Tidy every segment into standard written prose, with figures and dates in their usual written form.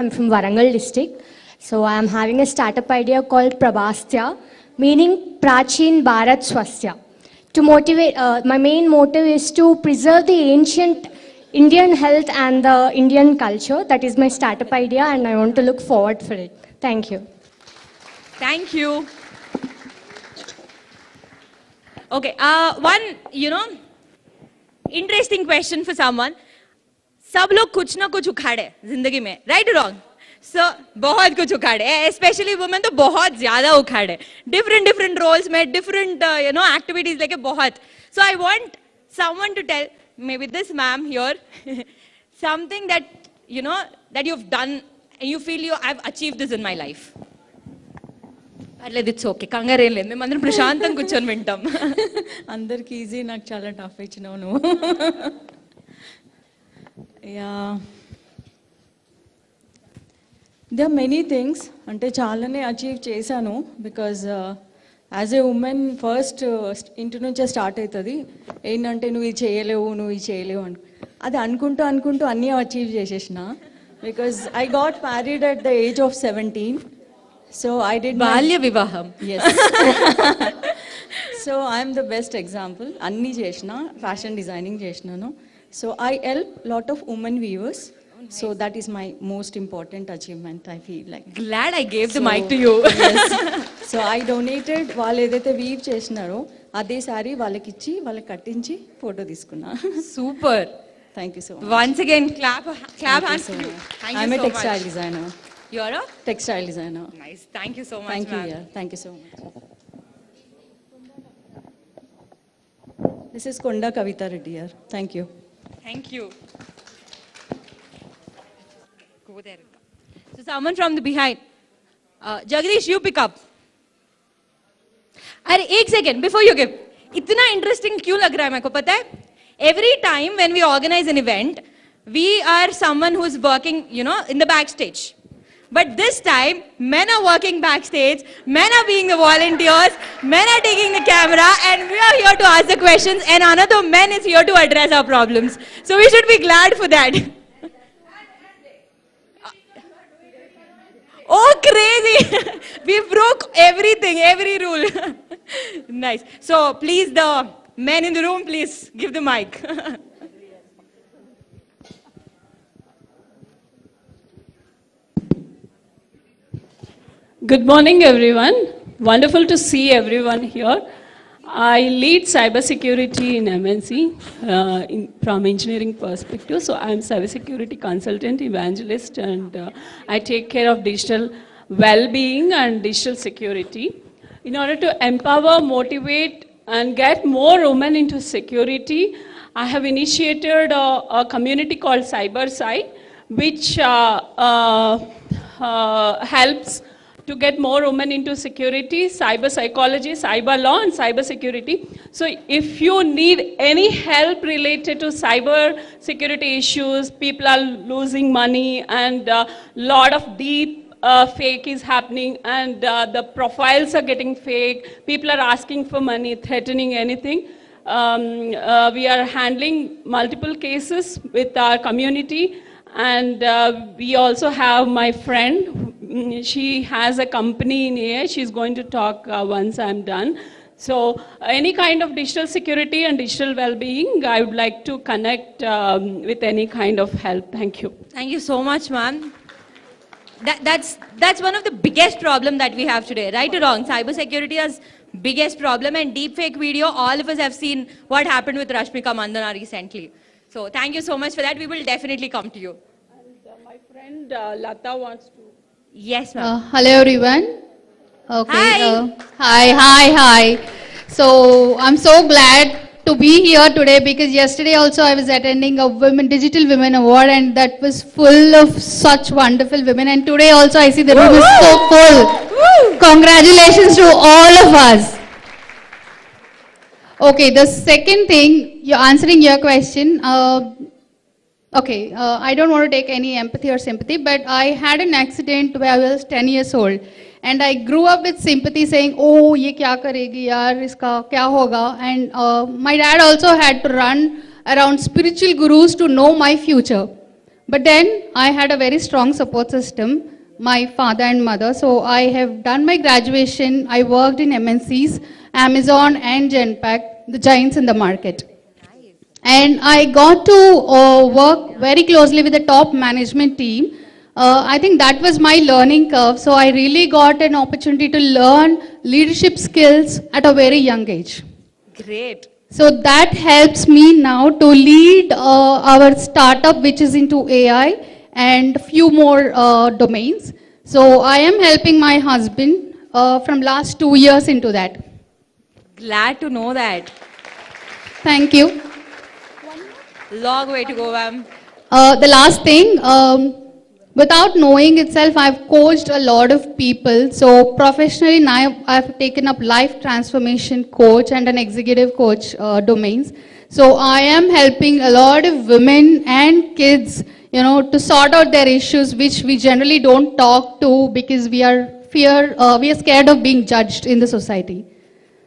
I'm from Warangal district. So I'm having a startup idea called Prabhastya, meaning Prachin Bharat Swastya. To motivate, my main motive is to preserve the ancient Indian health and the Indian culture. That is my startup idea, and I want to look forward for it. Thank you. Thank you. Okay, one, interesting question for someone. सब लोग कुछ ना कुछ उखाड़े जिंदगी में, right wrong? सो बहुत कुछ उखाड़े, स्पेशली वुमेन तो बहुत ज्यादा उखाड़े, डिफरेंट रोल्स में, डिफरेंट एक्टिविटीज लेके बहुत. So I want someone to tell, maybe this ma'am here, something that that you've done and you feel I've achieved this in my life. పర్లేదు, it's okay, కంగారు ఏం లేదు, మేము అందరం ప్రశాంతంగా కూర్చొని వింటాం. అందరికి ఈజీ, నాకు చాలా టఫ్ ఇచ్చినావు నువ్వు. Yeah, there are many things అంటే చాలానే అచీవ్ చేశాను. Because as a women first ఇంటి నుంచే స్టార్ట్ అవుతుంది. ఏంటంటే నువ్వు ఇది చేయలేవు అని, అది అనుకుంటూ అన్నీ అచీవ్ చేసేసిన. Because I got married at the age of 17. So I did బాల్య వివాహం. So I'm the best example. అన్నీ చేసిన, ఫ్యాషన్ డిజైనింగ్ చేసినాను. So I help lot of women weavers. Oh, nice. So that is my most important achievement, I feel like. Glad I gave the mic to you. Yes. So I donated, వాళ్ళు ఏదైతే weave చేసినారో అదే sorry వాళ్ళకి ఇచ్చి, వాళ్ళకి కట్టించి photo తీసుకున్నా. Super. Thank you so much. Once again, clap hands for you. Thank you I'm so a textile much. designer. You are a textile designer. Nice. Thank you so much. Thank you. Yeah. Thank you so much. This is Konda Kavita Reddy here. Thank you. Thank you. Go there. So someone from the behind. Jagdish, you pick up. अरे एक second before you give, इतना interesting क्यों लग रहा है मेरे को पता है? Every time when we organize an event, we are someone who's working, in the backstage. But this time, men are working backstage, men are being the volunteers, men are taking the camera, and we are here to ask the questions, and another man is here to address our problems. So we should be glad for that. Oh, crazy! We broke everything, every rule. Nice. So please, the men in the room, please give the mic. Good morning, everyone. Wonderful to see everyone here. I lead cybersecurity in MNC from engineering perspective. So I'm cybersecurity consultant, evangelist, and I take care of digital well-being and digital security. In order to empower, motivate, and get more women into security, I have initiated a community called CyberSci, which helps to get more women into security, cyber psychology, cyber law, and cyber security. So if you need any help related to cyber security issues, people are losing money, and a lot of deep fake is happening, and the profiles are getting fake, people are asking for money, threatening anything. We are handling multiple cases with our community, and we also have my friend. She has a company in here. She's going to talk once I'm done. So any kind of digital security and digital well-being, I would like to connect with any kind of help. Thank you. Thank you so much, ma'am. That's one of the biggest problem that we have today, right or wrong? Cybersecurity is biggest problem, and deepfake video, all of us have seen what happened with Rashmika Mandana recently. So thank you so much for that. We will definitely come to you. And my friend Lata wants to. Yes, ma'am. Hello, everyone. Okay. Hi. Hi. So I'm so glad to be here today, because yesterday also I was attending a Digital Women Award, and that was full of such wonderful women. And today also I see the room is so full. Congratulations to all of us. Okay, the second thing, you're answering your question. I don't want to take any empathy or sympathy, but I had an accident when I was 10 years old. And I grew up with sympathy saying, oh, ye kya karegi yaar, iska kya hoga? And my dad also had to run around spiritual gurus to know my future. But then I had a very strong support system, my father and mother. So I have done my graduation. I worked in MNCs, Amazon and Genpact, the giants in the market. And I got to work very closely with the top management team. I think that was my learning curve. So I really got an opportunity to learn leadership skills at a very young age. Great. So that helps me now to lead our startup, which is into AI and few more domains. So I am helping my husband from last 2 years into that. Glad to know that. Thank you. Long way to go, ma'am. The last thing, without knowing itself, I've coached a lot of people. So professionally now I've taken up life transformation coach and an executive coach domains. So I am helping a lot of women and kids, to sort out their issues, which we generally don't talk to because we are scared of being judged in the society.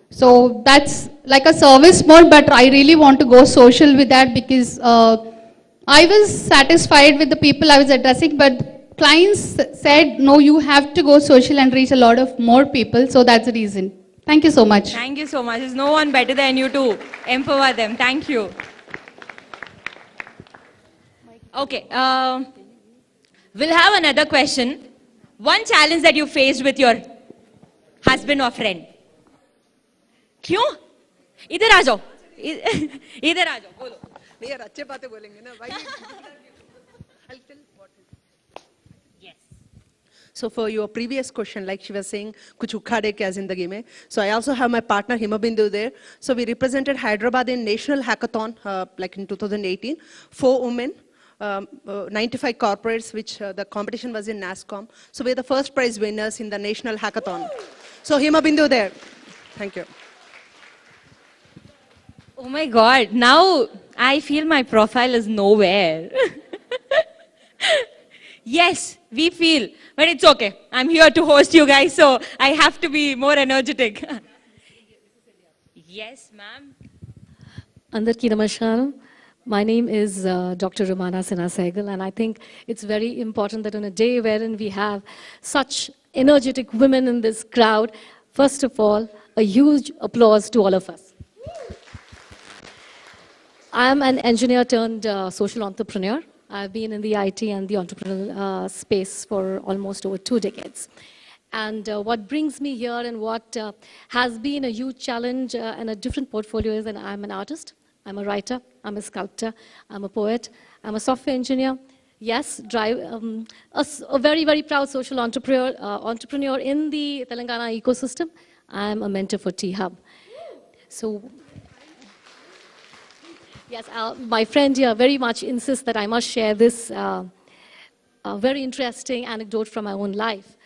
So that's like a service mode, but I really want to go social with that because I was satisfied with the people I was addressing, but clients said, no, you have to go social and reach a lot of more people. So that's the reason. Thank you so much. Thank you so much. There's no one better than you to empower them. Thank you. Okay. We'll have another question. One challenge that you faced with your husband or friend. क्यों? इधर आ जाओ. इधर आ जाओ. बोलो. नहीं यार अच्छे बातें बोलेंगे ना भाई. I'll tell what. Yes. So for your previous question, like she was saying, कुछ उखाड़े क्या जिंदगी में. So I also have my partner Himabindu there. So we represented Hyderabad in National Hackathon, like in 2018. 4 women, 95 corporates, which the competition was in NASCOM. So we're the first prize winners in the National Hackathon. So Himabindu there. Thank you. Oh my God. Now I feel my profile is nowhere. Yes, we feel, but it's okay. I'm here to host you guys, so I have to be more energetic. Yes, ma'am. Andarki Namaskaram. My name is Dr. Rumana Sinha Sehgal, and I think it's very important that on a day wherein we have such energetic women in this crowd, first of all, a huge applause to all of us. I am an engineer turned social entrepreneur. I've been in the IT and the entrepreneurial space for almost over 2 decades. And what brings me here and what has been a huge challenge and a different portfolio is that I'm an artist, I'm a writer, I'm a sculptor, I'm a poet, I'm a software engineer. Yes, a very, very proud social entrepreneur in the Telangana ecosystem. I'm a mentor for T-Hub. So, yes, my friend here very much insists that I must share this very interesting anecdote from my own life.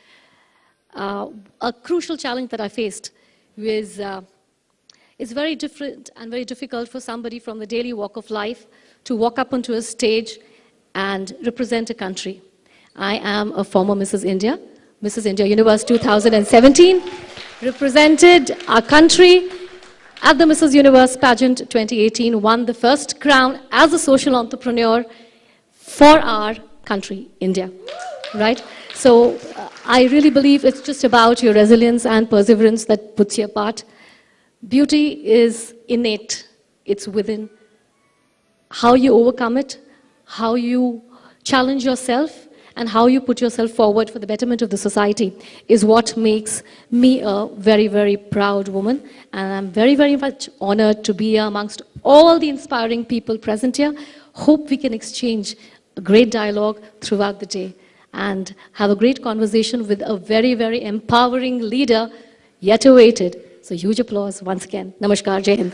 A crucial challenge that I faced was it's very different and very difficult for somebody from the daily walk of life to walk up onto a stage and represent a country. I am a former Mrs. India Universe 2017, represented our country at the Mrs. Universe pageant 2018, won the first crown as a social entrepreneur for our country, India, right? So I really believe it's just about your resilience and perseverance that puts you apart. Beauty is innate, it's within. How you overcome it, how you challenge yourself, and how you put yourself forward for the betterment of the society is what makes me a very, very proud woman. And I'm very, very much honored to be here amongst all the inspiring people present here. Hope we can exchange a great dialogue throughout the day and have a great conversation with a very, very empowering leader, yet awaited. So huge applause once again. Namaskar, Jai Hind.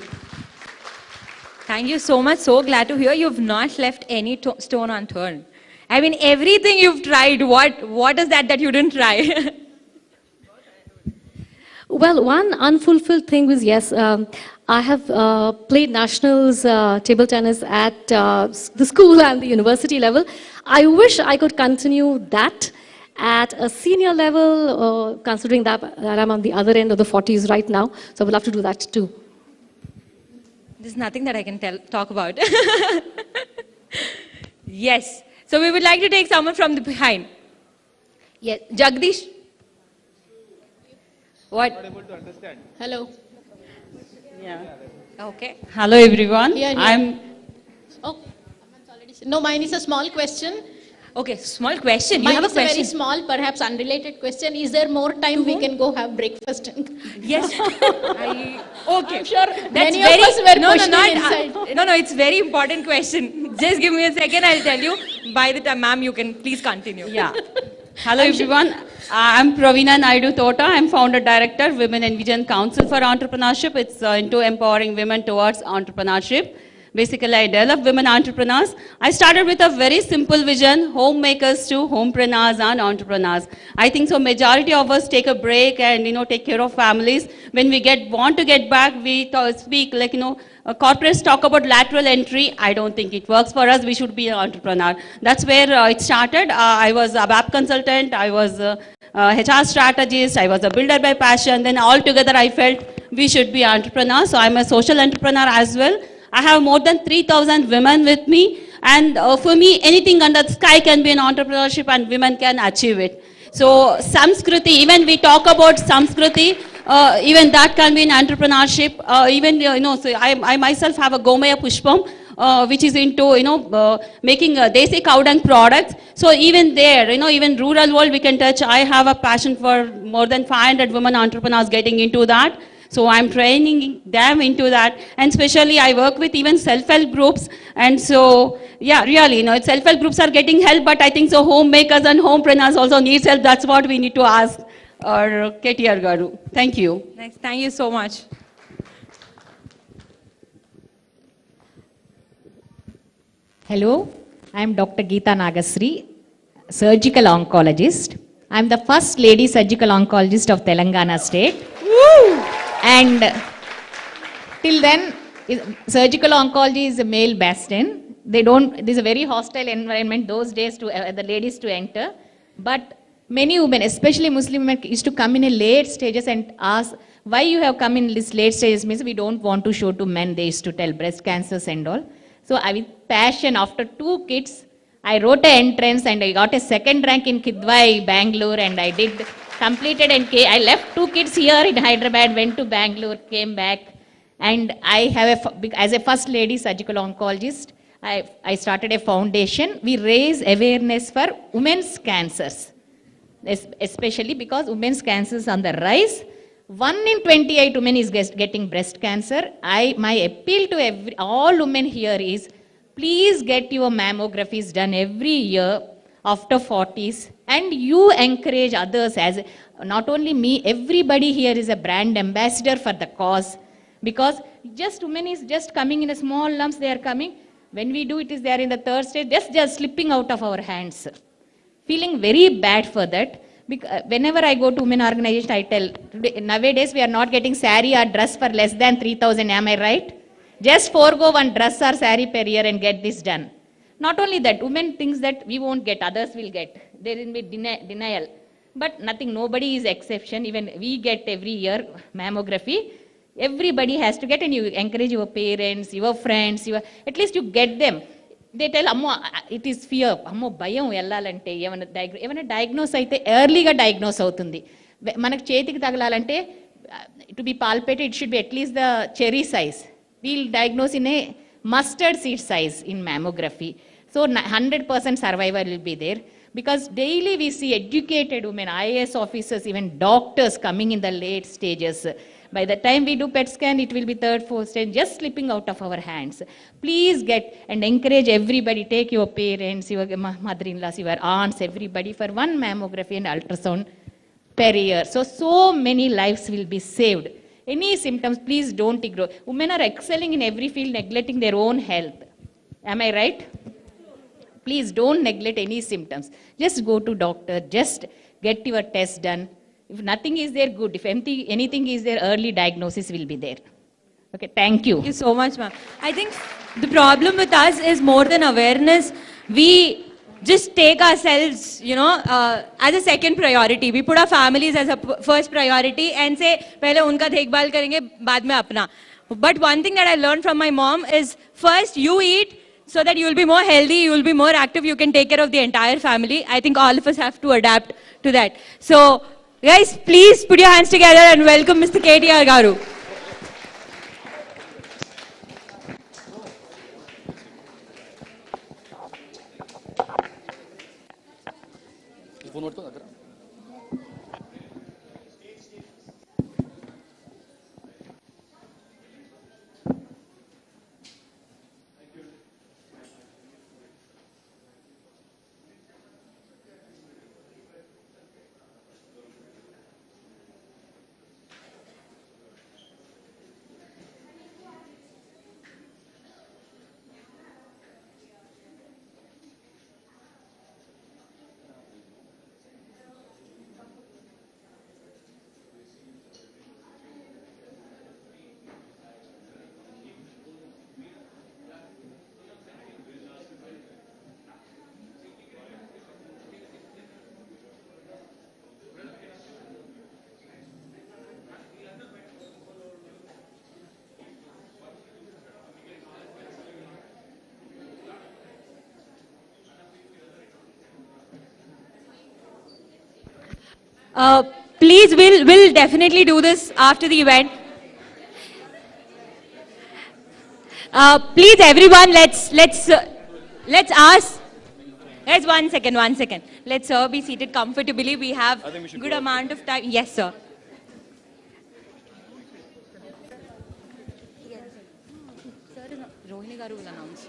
Thank you so much. So glad to hear you've not left any stone unturned. I mean, everything you've tried, what is that you didn't try? Well, one unfulfilled thing was, yes, I have played nationals table tennis at the school and the university level. I wish I could continue that at a senior level, considering that I'm on the other end of the 40s right now. So I would love to do that too. There's nothing that I can talk about. Yes. So we would like to take someone from the behind. Yes, Jagdish. What? Hello. Yeah. Okay. Hello everyone. Here, here. I'm Oh, no, mine is a small question. Okay, small question. You Mine have a is a very question? small, perhaps unrelated question. Is there more time we can go have breakfast? Yes. Okay. I'm sure That's many very, of us were no, questioning not, inside. no, it's very important question. Just give me a second, I'll tell you. By the time, ma'am, you can please continue. Yeah. Hello everyone. I'm Praveena Naidu Tota. I'm founder director, Women and Vision Council for Entrepreneurship. It's into empowering women towards entrepreneurship. Basically, I develop women entrepreneurs. I started with a very simple vision, homemakers to homepreneurs and entrepreneurs. I think so majority of us take a break and, take care of families. When we want to get back, we speak like, corporates talk about lateral entry. I don't think it works for us. We should be an entrepreneur. That's where it started. I was a BAP consultant. I was a HR strategist. I was a builder by passion. Then all together, I felt we should be entrepreneurs. So I'm a social entrepreneur as well. I have more than 3,000 women with me. And for me, anything under the sky can be an entrepreneurship and women can achieve it. So Samskriti, even we talk about Samskriti, even that can be an entrepreneurship. So I myself have a Gomaya Pushpam, which is into, making, they say cow dung products. So even there, even rural world we can touch. I have a passion for more than 500 women entrepreneurs getting into that. So I'm training them into that. And especially I work with even self-help groups. And so, yeah, really, self-help groups are getting help, but I think so homemakers and homepreneurs also need help. That's what we need to ask our KTR Garu. Thank you. Next, thank you so much. Hello, I am Dr. Geeta Nagasri, surgical oncologist. I am the first lady surgical oncologist of Telangana state. Woo! And till then, surgical oncology is a male bastion. There's a very hostile environment those days to the ladies to enter. But many women, especially Muslim women, used to come in a late stages and ask, why you have come in this late stages means we don't want to show to men, they used to tell breast cancers and all. So I with passion, after 2 kids, I wrote an entrance and I got a second rank in Kidwai, Bangalore, and I completed and I left 2 kids here in Hyderabad, went to Bangalore, came back, and I have as a first lady surgical oncologist, I started a foundation. We raise awareness for women's cancers, especially because women's cancers on the rise. 1 in 28 women is getting breast cancer. My appeal to all women here is, please get your mammographies done every year after 40s, and you encourage others as not only me, everybody here is a brand ambassador for the cause, because just women is just coming in a small lumps, they are coming. When we do it is they are in the 3rd stage, just slipping out of our hands. Feeling very bad for that. Whenever I go to women organization, I tell, nowadays we are not getting sari or dress for less than 3,000, am I right? Just forego one dress or sari per year and get this done. Not only that, women thinks that we won't get, others will get. There will be denial. But nothing, nobody is exception. Even we get every year mammography. Everybody has to get, and you encourage your parents, your friends, at least you get them. They tell, Amma, it is fear. Amma, bayam ellalante, evana diagnose aithe early ga diagnose avutundi. Manaku chetiki tagalalante, to be palpated, it should be at least the cherry size. We'll diagnose in a mustard seed size in mammography. So 100% survival will be there. Because daily we see educated women, IAS officers, even doctors coming in the late stages. By the time we do PET scan, it will be 3rd, 4th stage, just slipping out of our hands. Please get and encourage everybody, take your parents, your mother-in-laws, your aunts, everybody for one mammography and ultrasound per year. So many lives will be saved. Any symptoms, please don't ignore. Women are excelling in every field, neglecting their own health. Am I right? Please don't neglect any symptoms. Just go to doctor, just get your test done. If nothing is there, good. If anything is there, early diagnosis will be there. Okay, thank you. Thank you so much, ma'am. I think the problem with us is more than awareness. We just take ourselves, as a second priority. We put our families as a first priority and say, pehle unka dekhbhal karenge, baad mein apna. But one thing that I learned from my mom is, first you eat, so that you will be more healthy, you will be more active, you can take care of the entire family. I think all of us have to adapt to that. So, guys, please put your hands together and welcome Mr. KTR Garu. Please, we'll definitely do this after the event. Please, everyone, let's ask. Guys, one second. Let's be seated comfortably. We have good amount of time. Yes, sir. Rohini Garu will announce.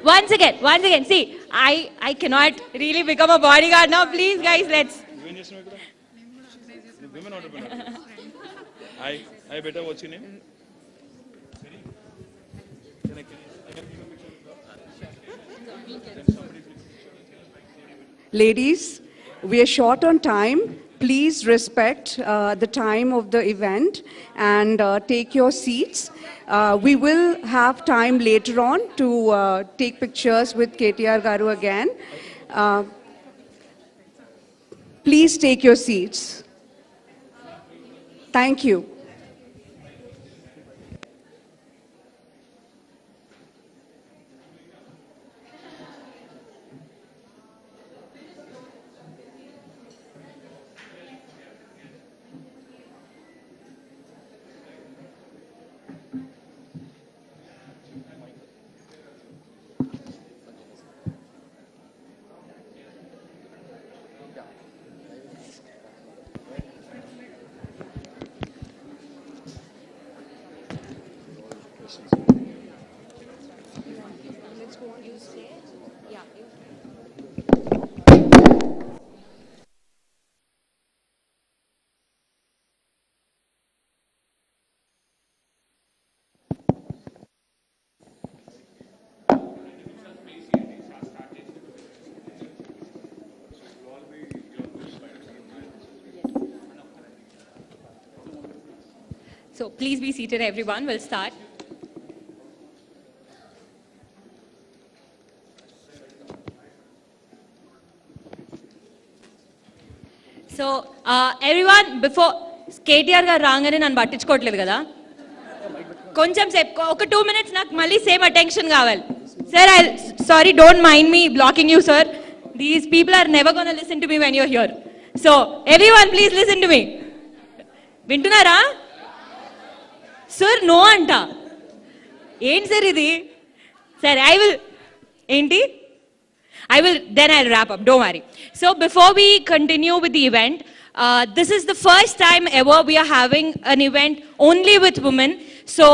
Once again, see, I cannot really become a bodyguard now. Please, guys, let's. Women entrepreneur. Hi, beta, what's your name? Can I give a picture? Ladies, we are short on time. Please respect the time of the event and take your seats. We will have time later on to take pictures with KTR Garu again. Please take your seats. Thank you. So please be seated, everyone. We'll start. So everyone, before KTR గారు రాగానే నన్ను పట్టించుకోవట్లేదు కదా కొంచెం సేపు ఒక 2 minutes నాకు మళ్ళీ సేమ్ అటెన్షన్ కావాలి sir sorry don't mind me blocking you sir these people are never gonna listen to me when you're here so everyone please listen to me వింటున్నారా సార్ నో అంట ఏంటి సార్ ఇది sir then I'll wrap up, don't worry. So before we continue with the event, this is the first time ever we are having an event only with women. So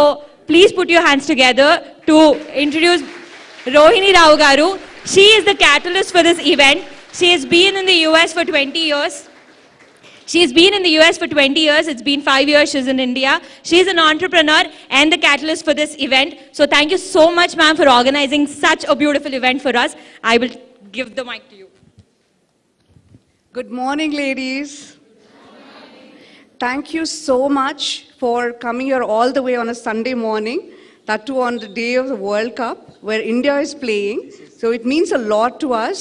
please put your hands together to introduce Rohini Rao Garu. She is the catalyst for this event. She has been in the US for 20 years. She's been in the US for 20 years. It's been 5 years she's in India. She's an entrepreneur and the catalyst for this event. So thank you so much, ma'am, for organizing such a beautiful event for us. I will give the mic to you. Good morning, ladies. Thank you so much for coming here all the way on a Sunday morning, that too on the day of the World Cup, where India is playing. So it means a lot to us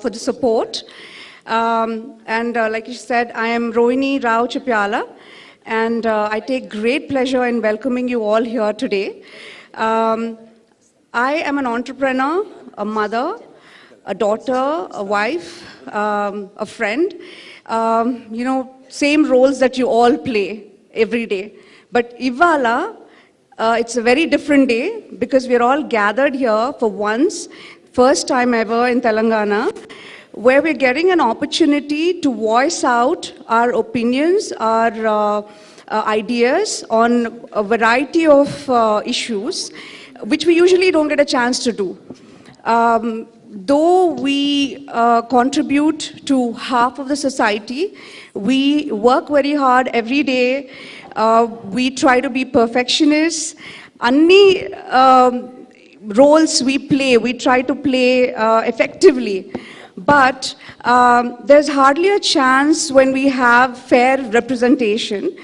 for the support. Like you said, I am Rohini Rao Chipyala, and I take great pleasure in welcoming you all here today. I am an entrepreneur, a mother, a daughter, a wife, a friend. Same roles that you all play every day. But Ivala, it's a very different day because we're all gathered here for once, first time ever in Telangana, where we're getting an opportunity to voice out our opinions, our ideas on a variety of issues, which we usually don't get a chance to do. Though we contribute to half of the society, we work very hard every day. We try to be perfectionists. Any roles we play, we try to play effectively. But there's hardly a chance when we have fair representation.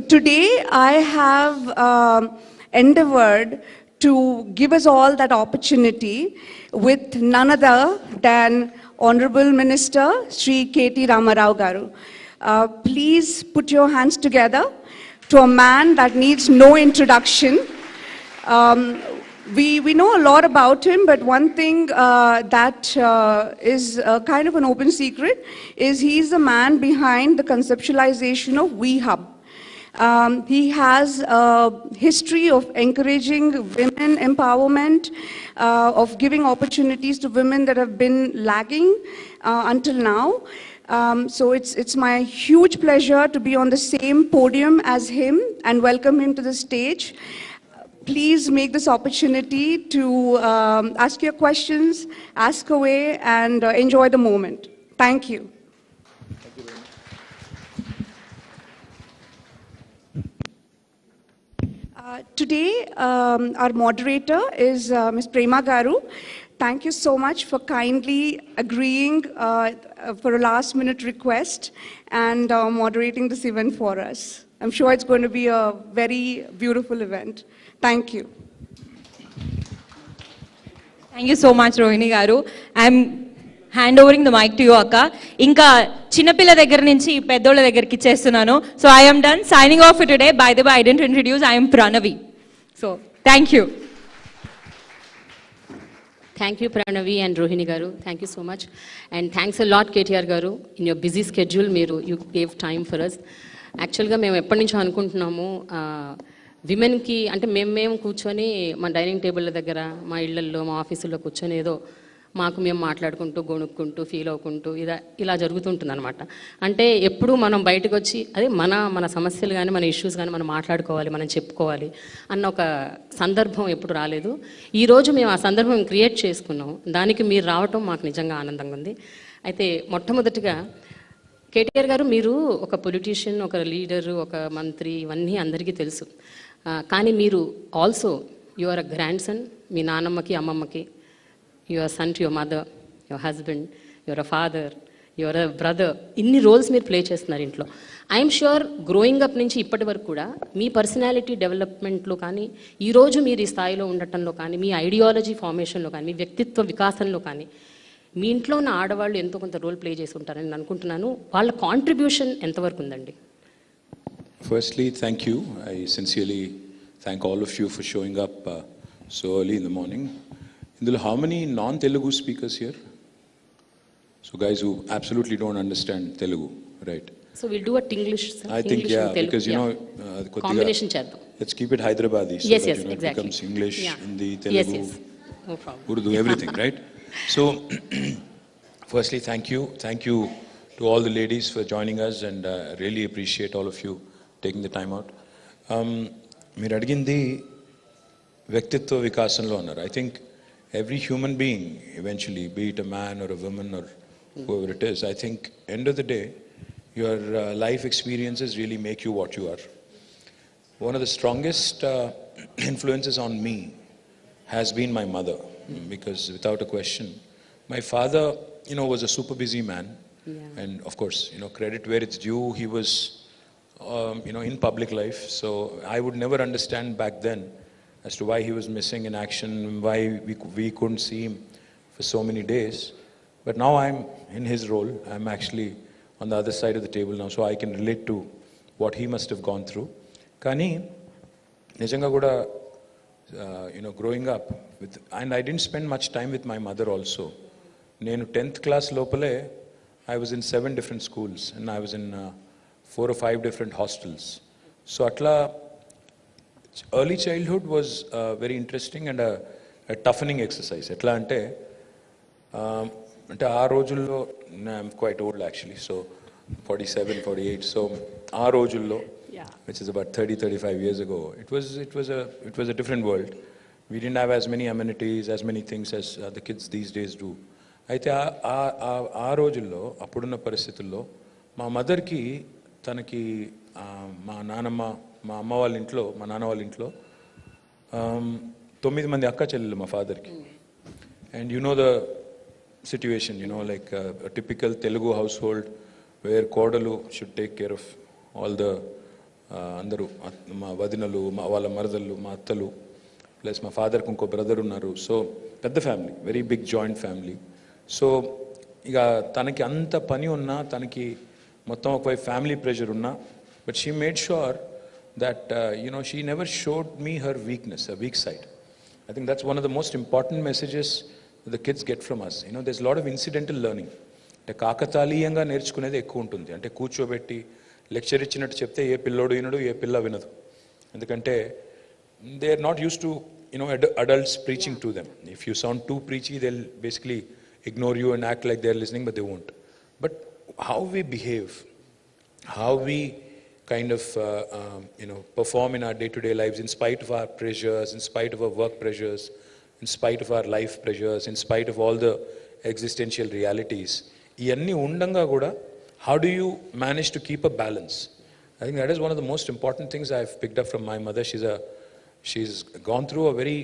Today, I have endeavored to give us all that opportunity with none other than Honorable Minister Sri K.T. Ramarao Garu. Please put your hands together to a man that needs no introduction. We know a lot about him, but one thing that is kind of an open secret is he's the man behind the conceptualization of WeHub. He has a history of encouraging women empowerment, of giving opportunities to women that have been lagging until now. So it's my huge pleasure to be on the same podium as him and welcome him to the stage. Please make this opportunity to ask your questions, ask away, and enjoy the moment. Thank you. Today, our moderator is Ms. Prema Garu. Thank you so much for kindly agreeing for a last-minute request and moderating this event for us. I'm sure it's going to be a very beautiful event. Thank you. Thank you so much, Rohini Garu. I'm handovering the mic to you, Akka. Inka chinnapilla దగ్గర నుంచి పెద్దోళ్ళ దగ్గరికి చేస్తున్నాను. So I am done signing off for today. By the way, I didn't introduce. I am Pranavi. So thank you. Thank you, Pranavi and Rohini Garu. Thank you so much. And thanks a lot, KTR Garu. In your busy schedule, you gave time for us. Actually, మేము ఎప్పటి నుంచో అనుకుంటున్నాము విమెన్కి అంటే మేము కూర్చొని మా dining table దగ్గర మా ఇళ్లల్లో మా ఆఫీసుల్లో కూర్చొని ఏదో మాకు మేము మాట్లాడుకుంటూ గొణుక్కుంటూ ఫీల్ అవ్వుకుంటూ ఇలా జరుగుతుంటుంది అనమాట. అంటే ఎప్పుడు మనం బయటకు వచ్చి అదే మన సమస్యలు కానీ మన ఇష్యూస్ కానీ మనం మాట్లాడుకోవాలి, మనం చెప్పుకోవాలి అన్న ఒక సందర్భం ఎప్పుడు రాలేదు. ఈరోజు మేము ఆ సందర్భం క్రియేట్ చేసుకున్నాం. దానికి మీరు రావటం మాకు నిజంగా ఆనందంగా ఉంది. అయితే మొట్టమొదటిగా కేటీఆర్ గారు, మీరు ఒక పొలిటీషియన్, ఒక లీడరు, ఒక మంత్రి, ఇవన్నీ అందరికీ తెలుసు. కానీ మీరు also you are a grandson. మీ నాన్నమ్మకి అమ్మమ్మకి, you are son to your mother, your husband, your uh father, your uh brother. ఇన్ని రోల్స్ మీరు ప్లే చేస్తున్నారు ఇంట్లో. ఐఎమ్ ష్యూర్ గ్రోయింగ్ అప్ నుంచి ఇప్పటి వరకు కూడా మీ పర్సనాలిటీ డెవలప్మెంట్లో కానీ, ఈరోజు మీరు ఈ స్థాయిలో ఉండటంలో కానీ, మీ ఐడియాలజీ ఫార్మేషన్లో కానీ, మీ వ్యక్తిత్వ వికాసంలో కానీ మీ ఇంట్లో ఉన్న ఆడవాళ్ళు ఎంతో కొంత రోల్ ప్లే చేసి ఉంటారని నేను అనుకుంటున్నాను. వాళ్ళ కాంట్రిబ్యూషన్ ఎంతవరకు ఉందండి? Firstly, thank you. I sincerely thank all of you for showing up so early in the morning. Indul, how many non-Telugu speakers here? So guys who absolutely don't understand Telugu, right? So we'll do a English. I think yeah, because you know, combination cheddar. Let's keep it Hyderabadi so yes, that yes, it exactly. becomes English, Yeah. Hindi, Telugu, yes. No problem. Urdu, everything, right? So, firstly, thank you. Thank you to all the ladies for joining us, and really appreciate all of you taking the time out. Meer adigindi Vyaktitva Vikasanlo annaru. I think every human being eventually, be it a man or a woman or whoever it is, I think end of the day, your life experiences really make you what you are. One of the strongest influences on me has been my mother, because without a question, my father, was a super busy man. Yeah. And of course, credit where it's due, he was, in public life. So I would never understand back then as to why he was missing in action, why we couldn't see him for so many days. But now I'm in his role. I'm actually on the other side of the table now, so I can relate to what he must have gone through. Kani, nijanga kuda growing up, and I didn't spend much time with my mother also. నేను 10th class lopale, I was in 7 different schools and I was in 4 or 5 different hostels. So atla early childhood was very interesting and a toughening exercise. Etla ante aa rojullo, I'm quite old actually, so 47, 48. So aa rojullo, which is about 30-35 years ago, it was a different world. We didn't have as many amenities, as many things as the kids these days do. అయితే ఆ రోజుల్లో అప్పుడున్న పరిస్థితుల్లో మా మదర్కి తనకి మా నాన్నమ్మ మా అమ్మ వాళ్ళ ఇంట్లో మా నాన్న వాళ్ళ ఇంట్లో 9 మంది అక్క చెల్లెలు మా ఫాదర్కి. And you know the situation, like typical Telugu household where కోడలు should take care of all the అందరూ మా వదినలు వాళ్ళ మరదళ్ళు మా అత్తలు ప్లస్ మా ఫాదర్కి ఇంకో బ్రదర్ ఉన్నారు. సో పెద్ద family, very big joint family. So ఇక తనకి అంత పని ఉన్నా, తనకి మొత్తం ఒకవైపు ఫ్యామిలీ ప్రెషర్ ఉన్నా, but she made sure that she never showed me her weakness, her weak side. I think that's one of the most important messages the kids get from us. There's a lot of incidental learning. అంటే కాకతాళీయంగా నేర్చుకునేది ఎక్కువ ఉంటుంది. అంటే కూర్చోబెట్టి lecture ఇచ్చినట్టు చెప్తే ఏ పిల్లోడు వినడు, ఏ పిల్ల వినదు. ఎందుకంటే they are not use to adults preaching to them. If you sound too preachy, they'll basically ignore you and act like they're listening, but they won't. But how we behave, how we kind of perform in our day-to-day lives in spite of our pressures, in spite of our work pressures, in spite of our life pressures, in spite of all the existential realities, iyanni undanga kuda how do you manage to keep a balance? I think that is one of the most important things I've picked up from my mother. She's gone through a very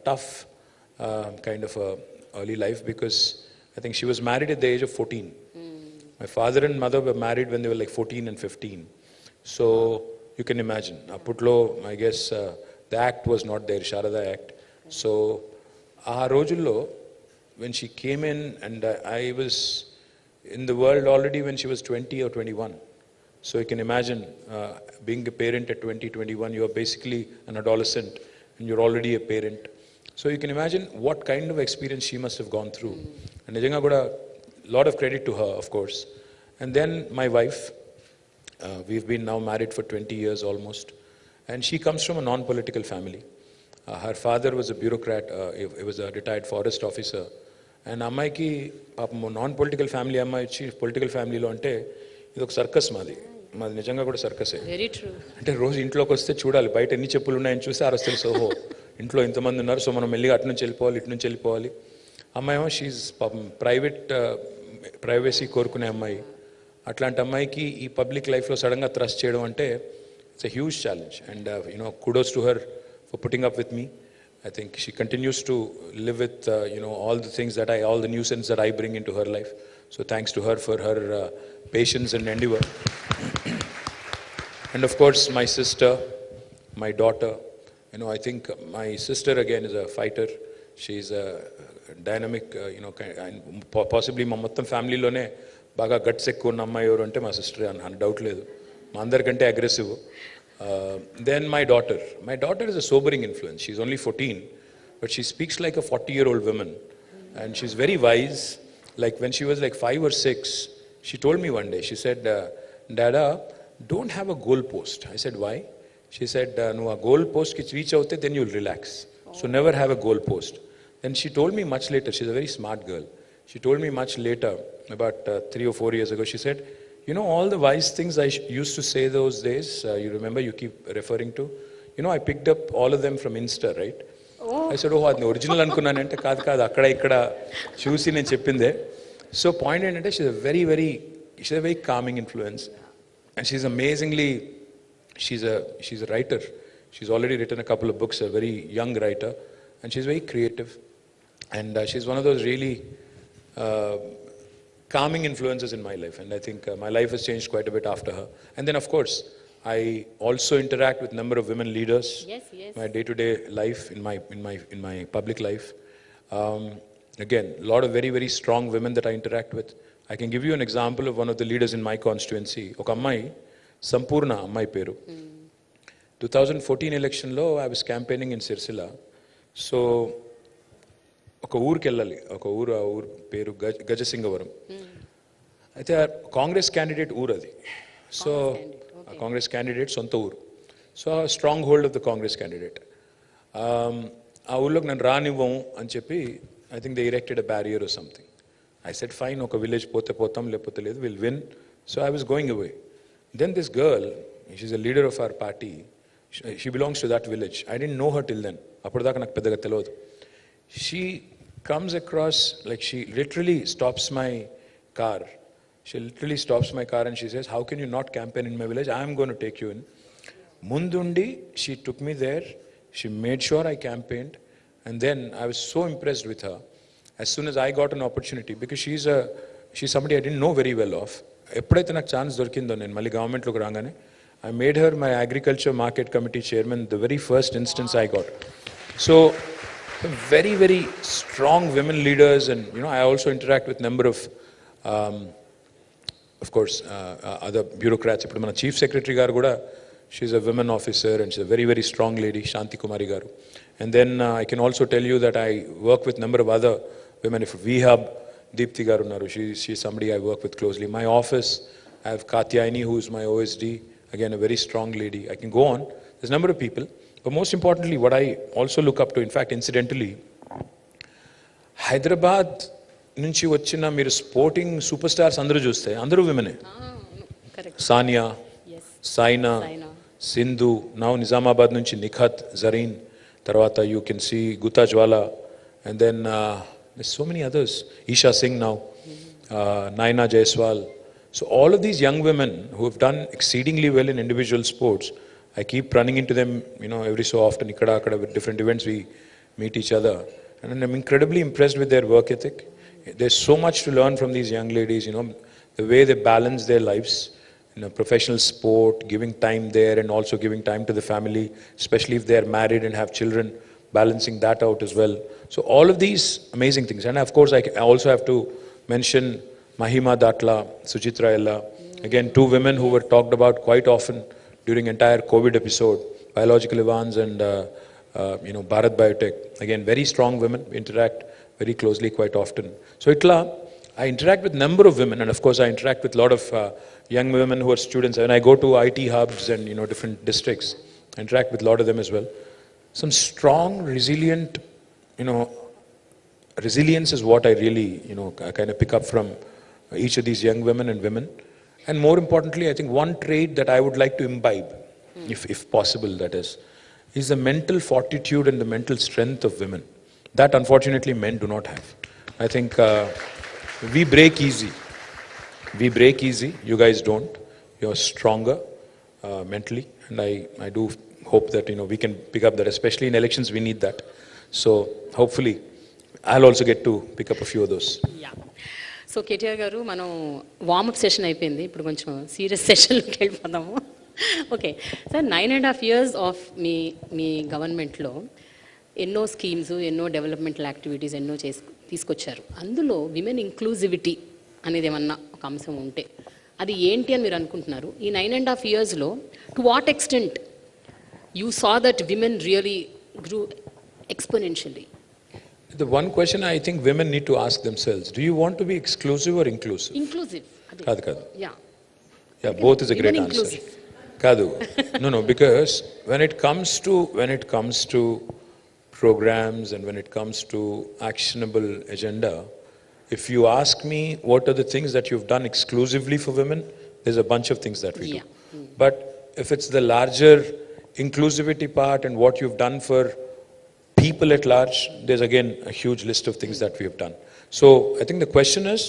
tough kind of early life, because I think she was married at the age of 14. My father and mother were married when they were like 14 and 15. So you can imagine, Aputlo, I guess the act was not there, Sharada Act. So aa rojullo, when she came in, and I was in the world already when she was 20 or 21. So you can imagine being a parent at 20, 21, you're basically an adolescent and you're already a parent. So you can imagine what kind of experience she must have gone through. And nijanga kuda lot of credit to her, of course. And then my wife, we've been now married for 20 years almost, and she comes from a non-political family. Her father was a bureaucrat, he was a retired forest officer. And అమ్మాయికి పాపం non-political family అమ్మాయి వచ్చి political ఫ్యామిలీలో అంటే ఇది ఒక circus మాది నిజంగా కూడా సర్కసే. Very true. అంటే రోజు ఇంట్లోకి వస్తే చూడాలి, బయట ఎన్ని చెప్పులు ఉన్నాయని చూస్తే ఆ తెలుసు, ఓహో ఇంట్లో ఇంతమంది ఉన్నారు, సో మనం మెల్లిగా అటు నుంచి వెళ్ళిపోవాలి, ఇటు నుంచి వెళ్ళిపోవాలి. అమ్మాయి ఏమో షీజ్ పాపం ప్రైవసీ కోరుకునే అమ్మాయి. అట్లాంటి అమ్మాయికి ఈ పబ్లిక్ లైఫ్లో సడన్గా థ్రస్ట్ చేయడం అంటే it's a huge challenge. And kudos to her for putting up with me. I think she continues to live with all the things all the nuisance that I bring into her life. So thanks to her for her patience and endeavor. And of course my sister, my daughter, I think my sister again is a fighter. She's a dynamic, possibly మా మొత్తం ఫ్యామిలీలోనే బాగా guts ఎక్కువ ఉన్న అమ్మాయి ఎవరు అంటే మా sister అని డౌట్ లేదు. మా అందరికంటే aggressive. Then my daughter is a sobering influence. She's only 14, but she speaks like a 40-year-old woman, and she's very wise. Like when she was like 5 or 6, she told me one day, she said, Dada, don't have a goal post. I said, why? She said, no, a goal post ki reach out, then you'll relax. So never have a goal post. Then she told me much later, she's a very smart girl. She told me much later, about 3 or 4 years ago, she said, all the wise things I used to say those days, you remember, you keep referring to, I picked up all of them from Insta, right? I said, oh, అది original అనుకున్నానంటే కాదు అక్కడ ఇక్కడ చూసి నేను చెప్పిందే. So point ఏంటంటే she's a very calming influence, and she's amazingly, she's a writer. She's already written a couple of books, a very young writer, and she's very creative, and she's one of those really calming influences in my life, and I think my life has changed quite a bit after her. And then of course I also interact with a number of women leaders. Yes. My day-to-day life, in my public life. Again, a lot of very, very strong women that I interact with. I can give you an example of one of the leaders in my constituency. Oka ammayi, Sampurna ammayi peru. 2014 election lo I was campaigning in Sirsila, so ఒక ఊరికి వెళ్ళాలి, ఒక ఊరు, ఆ ఊరు పేరు గజసింగవరం. అయితే Congress candidate ఊరు అది. సో కాంగ్రెస్ క్యాండిడేట్ సొంత ఊరు. So strong hold of the Congress candidate. ఆ ఊళ్ళోకి నన్ను రానివ్వము అని చెప్పి I think they erected a barrier or something. I said, fine, okay, village pote potam lepote ledu, we'll win. So I was going away. Then this girl, she's a leader of our party, she belongs to that village. I didn't know her till then. Appadaka nak pedaga telodu. She comes across, like she literally stops my car. She literally stops my car and she says, how can you not campaign in my village? I am going to take you in. Mundundi, she took me there. She made sure I campaigned. And then I was so impressed with her. As soon as I got an opportunity, because she's somebody I didn't know very well of. ఎప్పుడైతే నాకు chance దొరికిందో నేను మళ్ళీ గవర్నమెంట్లోకి రాగానే I made her my agriculture market committee chairman the very first instance I got. So some very, very strong women leaders, and I also interact with number of course other bureaucrats. ఇప్పుడు మన chief secretary గారు కూడా, she's a women officer and she's a very, very strong lady, Shanti Kumari garu. And then I can also tell you that I work with number of other women. If we have Deepthi garu naru, she's somebody I work with closely. My office, I have Katyayani, who is my OSD, again a very strong lady. I can go on. There's a number of people. But most importantly, what I also look up to, in fact, incidentally, Hyderabad నుంచి వచ్చిన మీరు sporting super stars అందరూ చూస్తే అందరూ విమెనే. Sania, Saina, Sindhu, now Nizamabad నుంచి నిఖత్, జరీన్, తర్వాత you can see Gutta Jwala, and then there's so many others, Isha Singh now, Naina Jaiswal. So all of these young women who have done exceedingly well in individual sports, I keep running into them, every so often, ikkada akkada, with different events we meet each other, and I'm incredibly impressed with their work ethic. There's so much to learn from these young ladies, the way they balance their lives in a professional sport, giving time there and also giving time to the family, especially if they're married and have children, balancing that out as well. So all of these amazing things. And of course, I also have to mention Mahima Datla, Suchitra Ella, again, two women who were talked about quite often during entire COVID episode, Biological Evans and Bharat Biotech. Again, very strong women, interact very closely quite often. So I interact with number of women, and of course I interact with a lot of young women who are students. When I go to IT hubs and different districts, I interact with a lot of them as well. Some strong, resilient, resilience is what I really, I kind of pick up from each of these young women and women. And more importantly, I think one trait that I would like to imbibe, if possible, that is the mental fortitude and the mental strength of women. That unfortunately men do not have. I think we break easy. You guys don't. You're stronger mentally, and I do hope that we can pick up that. Especially in elections, we need that. So hopefully, I'll also get to pick up a few of those. Yeah. So KTR garu, మనం warm up session అయిపోయింది, ఇప్పుడు కొంచెం serious సెషన్లోకి వెళ్ళిపోదాము. Okay sir, 9.5 years of మీ గవర్నమెంట్లో ఎన్నో schemes, ఎన్నో developmental activities ఎన్నో తీసుకొచ్చారు. అందులో విమెన్ ఇంక్లూజివిటీ అనేది ఏమన్నా ఒక అంశం ఉంటే అది ఏంటి అని మీరు అనుకుంటున్నారు? ఈ 9.5 yearsలో to what extent you saw that women really grew exponentially? The one question I think women need to ask themselves, do you want to be exclusive or inclusive? Inclusive. Kadu. Yeah, both is a great answer. Kadu. No, because when it comes to programs and when it comes to actionable agenda, if you ask me what are the things that you've done exclusively for women, there's a bunch of things that we do. But if it's the larger inclusivity part and what you've done for people at large, there's again a huge list of things that we have done. So I think the question is,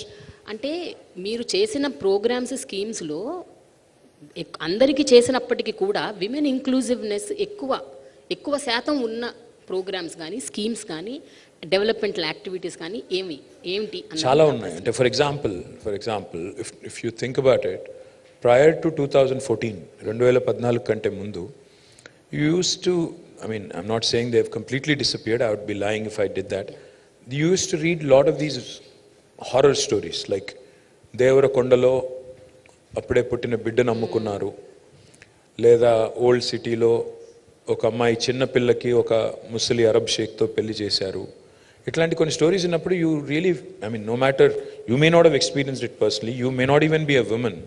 అంటే మీరు చేసిన programmes, స్కీమ్స్లో అందరికీ చేసినప్పటికీ కూడా women inclusiveness ఎక్కువ శాతం ఉన్న programmes కానీ, స్కీమ్స్ కానీ, డెవలప్మెంటల్ యాక్టివిటీస్ కానీ ఏమిటి? చాలా ఉన్నాయి. అంటే for example if you think about it, prior to 2014, 2014 కంటే ముందు, you used to, I'm not saying they've completely disappeared, I would be lying if I did that. You used to read a lot of these horror stories, like Devarakondalo అప్పుడే పుట్టిన బిడ్డను అమ్ముకున్నారు, లేదా old సిటీలో ఒక అమ్మాయి చిన్న పిల్లకి ఒక ముసలి అరబ్ షేక్తో పెళ్లి చేశారు. ఇట్లాంటి కొన్ని స్టోరీస్ ఉన్నప్పుడు you really, I mean, no matter, you may not have experienced it personally, you may not even be a woman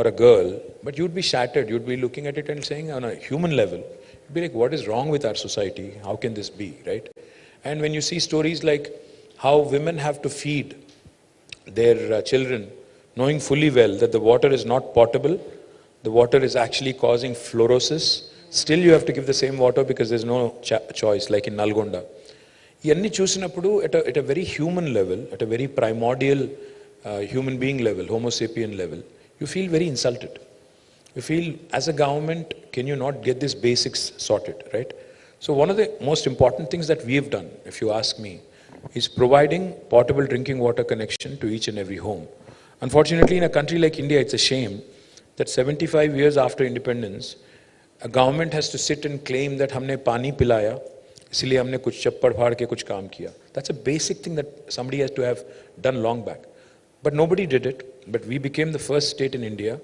or a girl, but you'd be shattered. You'd be looking at it and saying, on a human level, you'd be like, what is wrong with our society? How can this be, right? And when you see stories like how women have to feed their children, knowing fully well that the water is not potable, the water is actually causing fluorosis, still you have to give the same water because there's no choice, like in Nalgonda. ఇవన్నీ చూసినప్పుడు at a very human level, at a very primordial human being level, homo sapien level, you feel very insulted. You feel, as a government, can you not get these basics sorted, right? So one of the most important things that we have done, if you ask me, is providing portable drinking water connection to each and every home. Unfortunately, in a country like India, it's a shame that 75 years after independence, a government has to sit and claim that हमने पानी पिलाया, इसलिए हमने कुछ चप्पड़ फाड़ के कुछ काम किया. That's a basic thing that somebody has to have done long back. But nobody did it. But we became the first state in India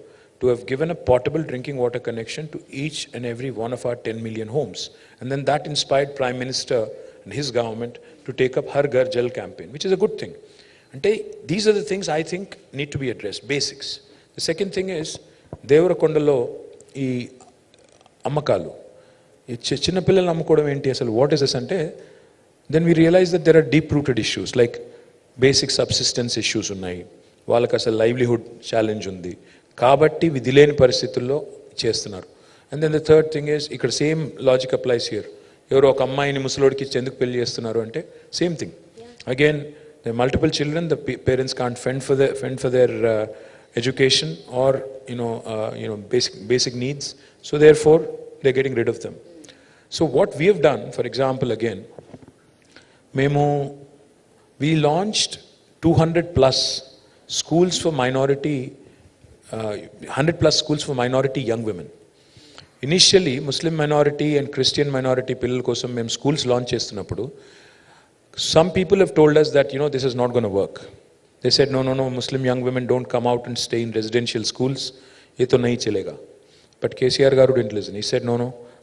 to have given a portable drinking water connection to each and every one of our 10 million homes. And then that inspired Prime Minister and his government to take up Har Ghar Jal campaign, which is a good thing. And these are the things I think need to be addressed, basics. The second thing is, Devarakondalo ఈ అమ్మకాలు, ఈ చిన్నపిల్లలు అమ్ముకోవడం ఏంటి అసలు, what is this అంటే, then we realize that there are deep rooted issues like basic subsistence issues ఉన్నాయి, వాళ్ళకి అసలు లైవ్లీహుడ్ ఛాలెంజ్ ఉంది కాబట్టి విధి లేని పరిస్థితుల్లో చేస్తున్నారు. And then the third thing is, ఇక్కడ సేమ్ లాజిక్ అప్లైస్ హియర్. ఎవరో ఒక అమ్మాయిని ముసలోడికి ఇచ్చి ఎందుకు పెళ్లి చేస్తున్నారు అంటే same thing. Again the multiple children, the parents can't fend for their education or basic needs, so therefore they're getting rid of them. So what we have done, for example, again, we launched 200 plus schools for minority, 100 plus schools for minority young women. Initially, Muslim minority and Christian minority pillal kosam mem schools launch chestunnappudu, some people have told us that, this is not going to work. They said, no, Muslim young women don't come out and stay in residential schools. Ye to nahi chalega. But KCR garu didn't listen. He said, no,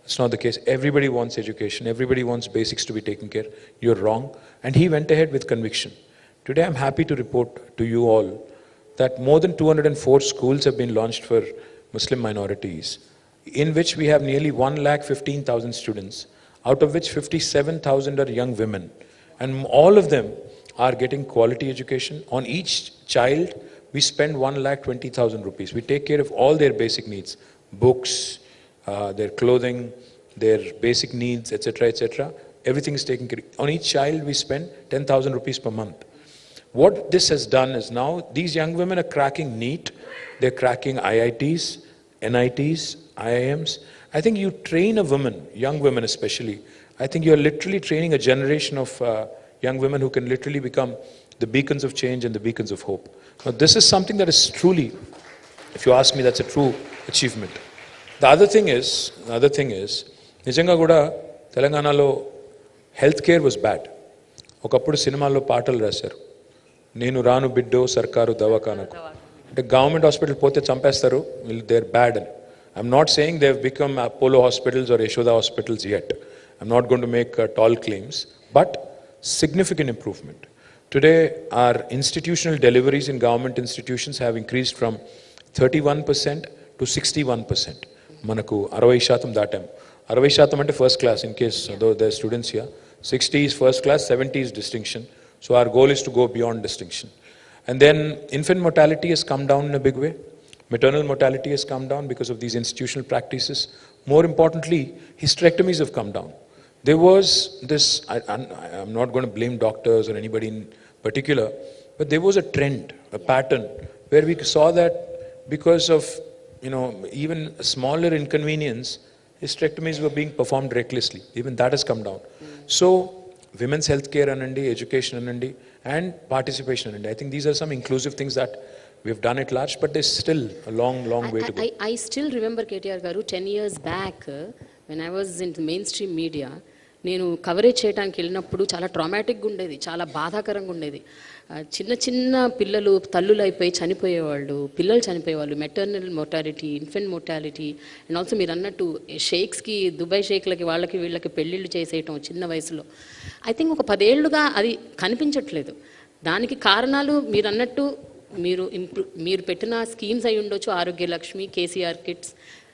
it's not the case. Everybody wants education. Everybody wants basics to be taken care. You're wrong. And he went ahead with conviction. Today, I'm happy to report to you all that more than 204 schools have been launched for Muslim minorities, in which we have nearly 1,15,000 students, out of which 57,000 are young women. And all of them are getting quality education. On each child, we spend 1,20,000 rupees. We take care of all their basic needs, books, their clothing, their basic needs, etc., etc. Everything is taken care of. On each child, we spend 10,000 rupees per month. What this has done is now these young women are cracking NEET, they're cracking IITs, NITs, IIMs. I think you train a woman, young women especially, I think you're literally training a generation of young women who can literally become the beacons of change and the beacons of hope. Now, this is something that is truly, if you ask me, that's a true achievement. The other thing is, నిజంగా కూడా తెలంగాణలో health care was bad. ఒకప్పుడు సినిమాల్లో పాటలు రాశారు, నేను రాను బిడ్డో సర్కారు దవాఖానకు, అంటే గవర్నమెంట్ హాస్పిటల్ పోతే చంపేస్తారు, దే ఆర్ బ్యాడ్ అని. I'm not saying they have become Apollo hospitals or Yashoda hospitals yet. I'm not going to make tall claims, but significant improvement. Today, our institutional deliveries in government institutions have increased from 31% to 61%. Manaku 60% datam. 60% ante first class, in case though there are students here. 60 is first class, 70 is distinction. So our goal is to go beyond distinction. And then infant mortality has come down in a big way. Maternal mortality has come down because of these institutional practices. More importantly, hysterectomies have come down. There was this, I'm not going to blame doctors or anybody in particular, but there was a trend, a pattern, where we saw that because of, even a smaller inconvenience, hysterectomies were being performed recklessly. Even that has come down. So, women's health care anandi, education anandi, and participation anandi. I think these are some inclusive things that we've done at large, but there's still a long way to go. I still remember KTR garu 10 years back when I was in the mainstream media. నేను coverage చేయడానికి వెళ్ళినప్పుడు చాలా ట్రామాటిక్గా ఉండేది, చాలా బాధాకరంగా ఉండేది. చిన్న చిన్న పిల్లలు తల్లులు అయిపోయి చనిపోయేవాళ్ళు, పిల్లలు చనిపోయేవాళ్ళు, maternal mortality, infant mortality, and also మీరు అన్నట్టు షేక్స్కి, దుబాయ్ షేక్లకి వాళ్ళకి వీళ్ళకి పెళ్ళిళ్ళు చేసేయటం చిన్న వయసులో. ఐ థింక్ ఒక 10 ఏళ్ళుగా అది కనిపించట్లేదు. దానికి కారణాలు మీరు అన్నట్టు మీరు పెట్టిన స్కీమ్స్ అయి ఉండొచ్చు, Arogya Lakshmi, KCR kits,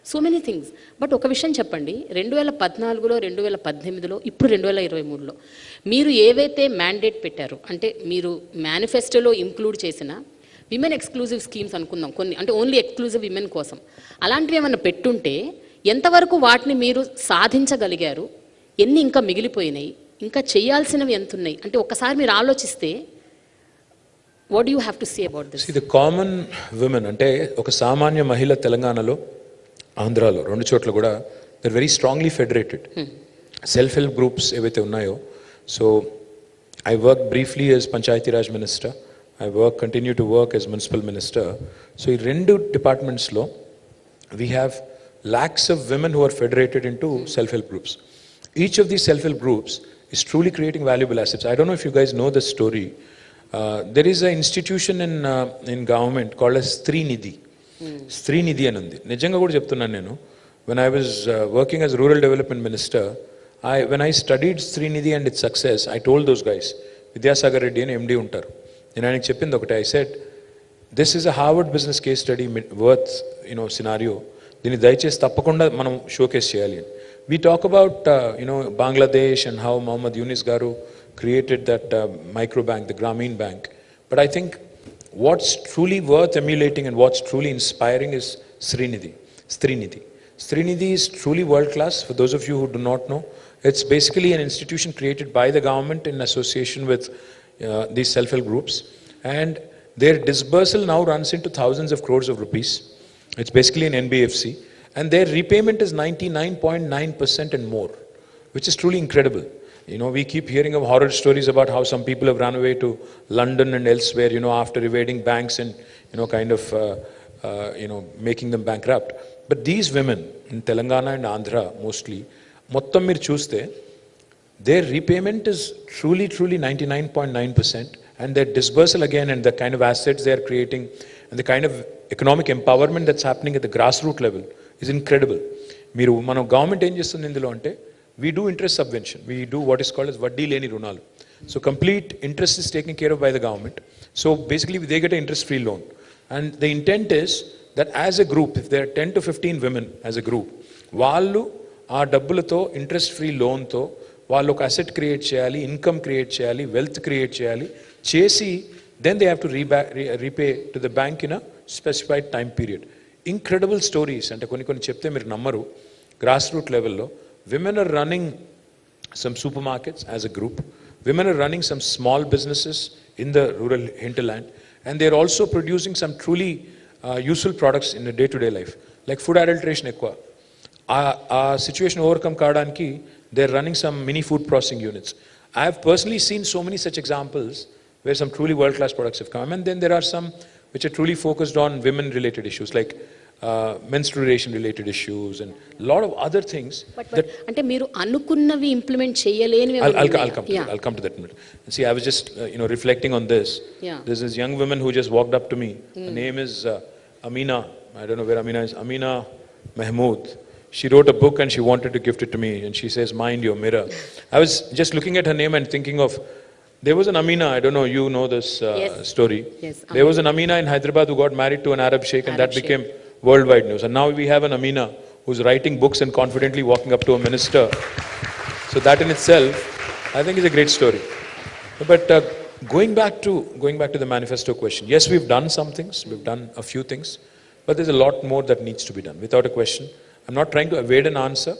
so many things. But ఒక విషయం చెప్పండి, 2014లో, 2018లో, ఇప్పుడు 2023లో మీరు ఏవైతే మ్యాండేట్ పెట్టారో, అంటే మీరు మేనిఫెస్టోలో ఇంక్లూడ్ చేసిన విమెన్ ఎక్స్క్లూజివ్ స్కీమ్స్ అనుకుందాం కొన్ని, అంటే ఓన్లీ ఎక్స్క్లూజివ్ విమెన్ కోసం, అలాంటివి ఏమైనా పెట్టుంటే ఎంతవరకు వాటిని మీరు సాధించగలిగారు, ఎన్ని ఇంకా మిగిలిపోయినాయి, ఇంకా చేయాల్సినవి ఎంత ఉన్నాయి, అంటే ఒక్కసారి మీరు ఆలోచిస్తే what you have to say about this? The common women అంటే ఒక సామాన్య మహిళ తెలంగాణలో, ఆంధ్రాలో, 2 చోట్ల కూడా there very strongly federated. Self help groups ఏవైతే ఉన్నాయో, so I work briefly as Panchayati Raj minister, I continue to work as municipal minister. So ఈ 2 డిపార్ట్మెంట్స్లో we have lakhs of women who are federated into self-help groups. Each of these self-help groups is truly creating valuable assets. I don't know if you guys know the story. There is an institution in government called as Srinidhi. Srinidhi అని ఉంది. నిజంగా కూడా చెప్తున్నాను నేను. When I was working as rural development minister, when I studied Srinidhi and its success, I told those guys, Vidyasagar Reddy అని MD ఉంటారు, నేను ఆయనకి చెప్పింది ఒకటే, I said, this is a Harvard business case study worth, scenario. దీన్ని దయచేసి తప్పకుండా మనం షోకేస్ చేయాలి. We talk about Bangladesh and how Muhammad Yunus garu created that micro bank, the Grameen Bank. But I think what's truly worth emulating and what's truly inspiring is Srinidhi. Srinidhi is truly world class. For those of you who do not know, it's basically an institution created by the government in association with these self-help groups, and their disbursal now runs into thousands of crores of rupees. It's basically an NBFC, and their repayment is 99.9% and more, which is truly incredible. We keep hearing of horror stories about how some people have run away to London and elsewhere, after evading banks and, kind of, making them bankrupt. But these women in Telangana and Andhra mostly, mottam meer chuste, their repayment is truly 99.9%, and their disbursal again and the kind of assets they are creating and the kind of economic empowerment that's happening at the grassroots level is incredible. Mano government em chestundi indulo ante, we do interest subvention, we do what is called as vaddi leni runalu. So complete interest is taken care of by the government. So basically they get an interest free loan, and the intent is that as a group, if there are 10 to 15 women as a group, వాళ్ళు ఆ డబ్బులతో interest free లోన్తో వాళ్ళు ఒక asset create చేయాలి, income create చేయాలి, wealth create చేసి then they have to repay to the bank in a specified time period. Incredible stories. అంటే కొన్ని చెప్తే మీరు నమ్మరు. Grassroots level లో women are running some supermarkets as a group, women are running some small businesses in the rural hinterland, and they're also producing some truly useful products in the day-to-day life, like food adulteration ఎక్కువ. ఆ situation overcome కావడానికి they're running some mini food processing units. I have personally seen so many such examples where some truly world-class products have come, and then there are some which are truly focused on women-related issues, like menstruation-related issues and a lot of other things. But ante meeru anukunnvi implement cheyaleni I'll come to that minute. See, I was just reflecting on this. Yeah. There's this young woman who just walked up to me. Her name is Amina. I don't know where Amina is. Amina Mahmood. She wrote a book and she wanted to gift it to me, and she says, "Mind your mirror." I was just looking at her name and thinking of, there was an Amina, I don't know, you know this story. Yes. There was an Amina in Hyderabad who got married to an Arab sheikh, and that became worldwide news. And now we have an Amina who's writing books and confidently walking up to a minister. So that in itself, I think is a great story. But going back to the manifesto question, yes, we've done some things, we've done a few things, but there's a lot more that needs to be done, without a question. I'm not trying to evade an answer.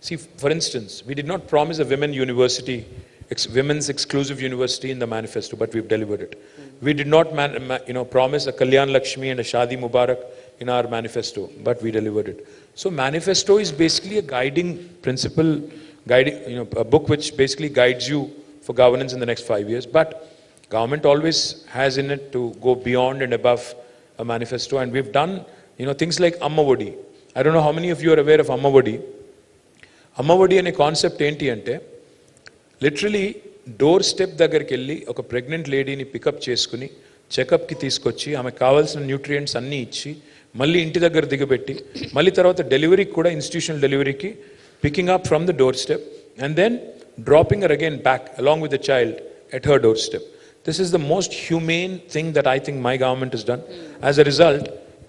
See, for instance, we did not promise a women's exclusive university in the manifesto, but we've delivered it. We did not promise a Kalyan Lakshmi and a Shadi Mubarak in our manifesto, but we delivered it. So manifesto is basically a guiding principle, a book which basically guides you for governance in the next 5 years. But government always has in it to go beyond and above a manifesto, and we've done things like Amma Vodi. I don't know how many of you are aware of Amma Vodi. Amma Vodi ane concept enti ante, literally door step దగ్గరికి వెళ్ళి ఒక pregnant లేడీని pickup చేసుకుని చెకప్కి తీసుకొచ్చి ఆమెకు కావాల్సిన nutrients అన్నీ ఇచ్చి మళ్ళీ ఇంటి దగ్గర దిగబెట్టి మళ్ళీ తర్వాత డెలివరీకి కూడా ఇన్స్టిట్యూషనల్ డెలివరీకి picking up from the doorstep and then dropping her again back along with the child at her doorstep. This is the most humane thing that I think my government has done. As a result,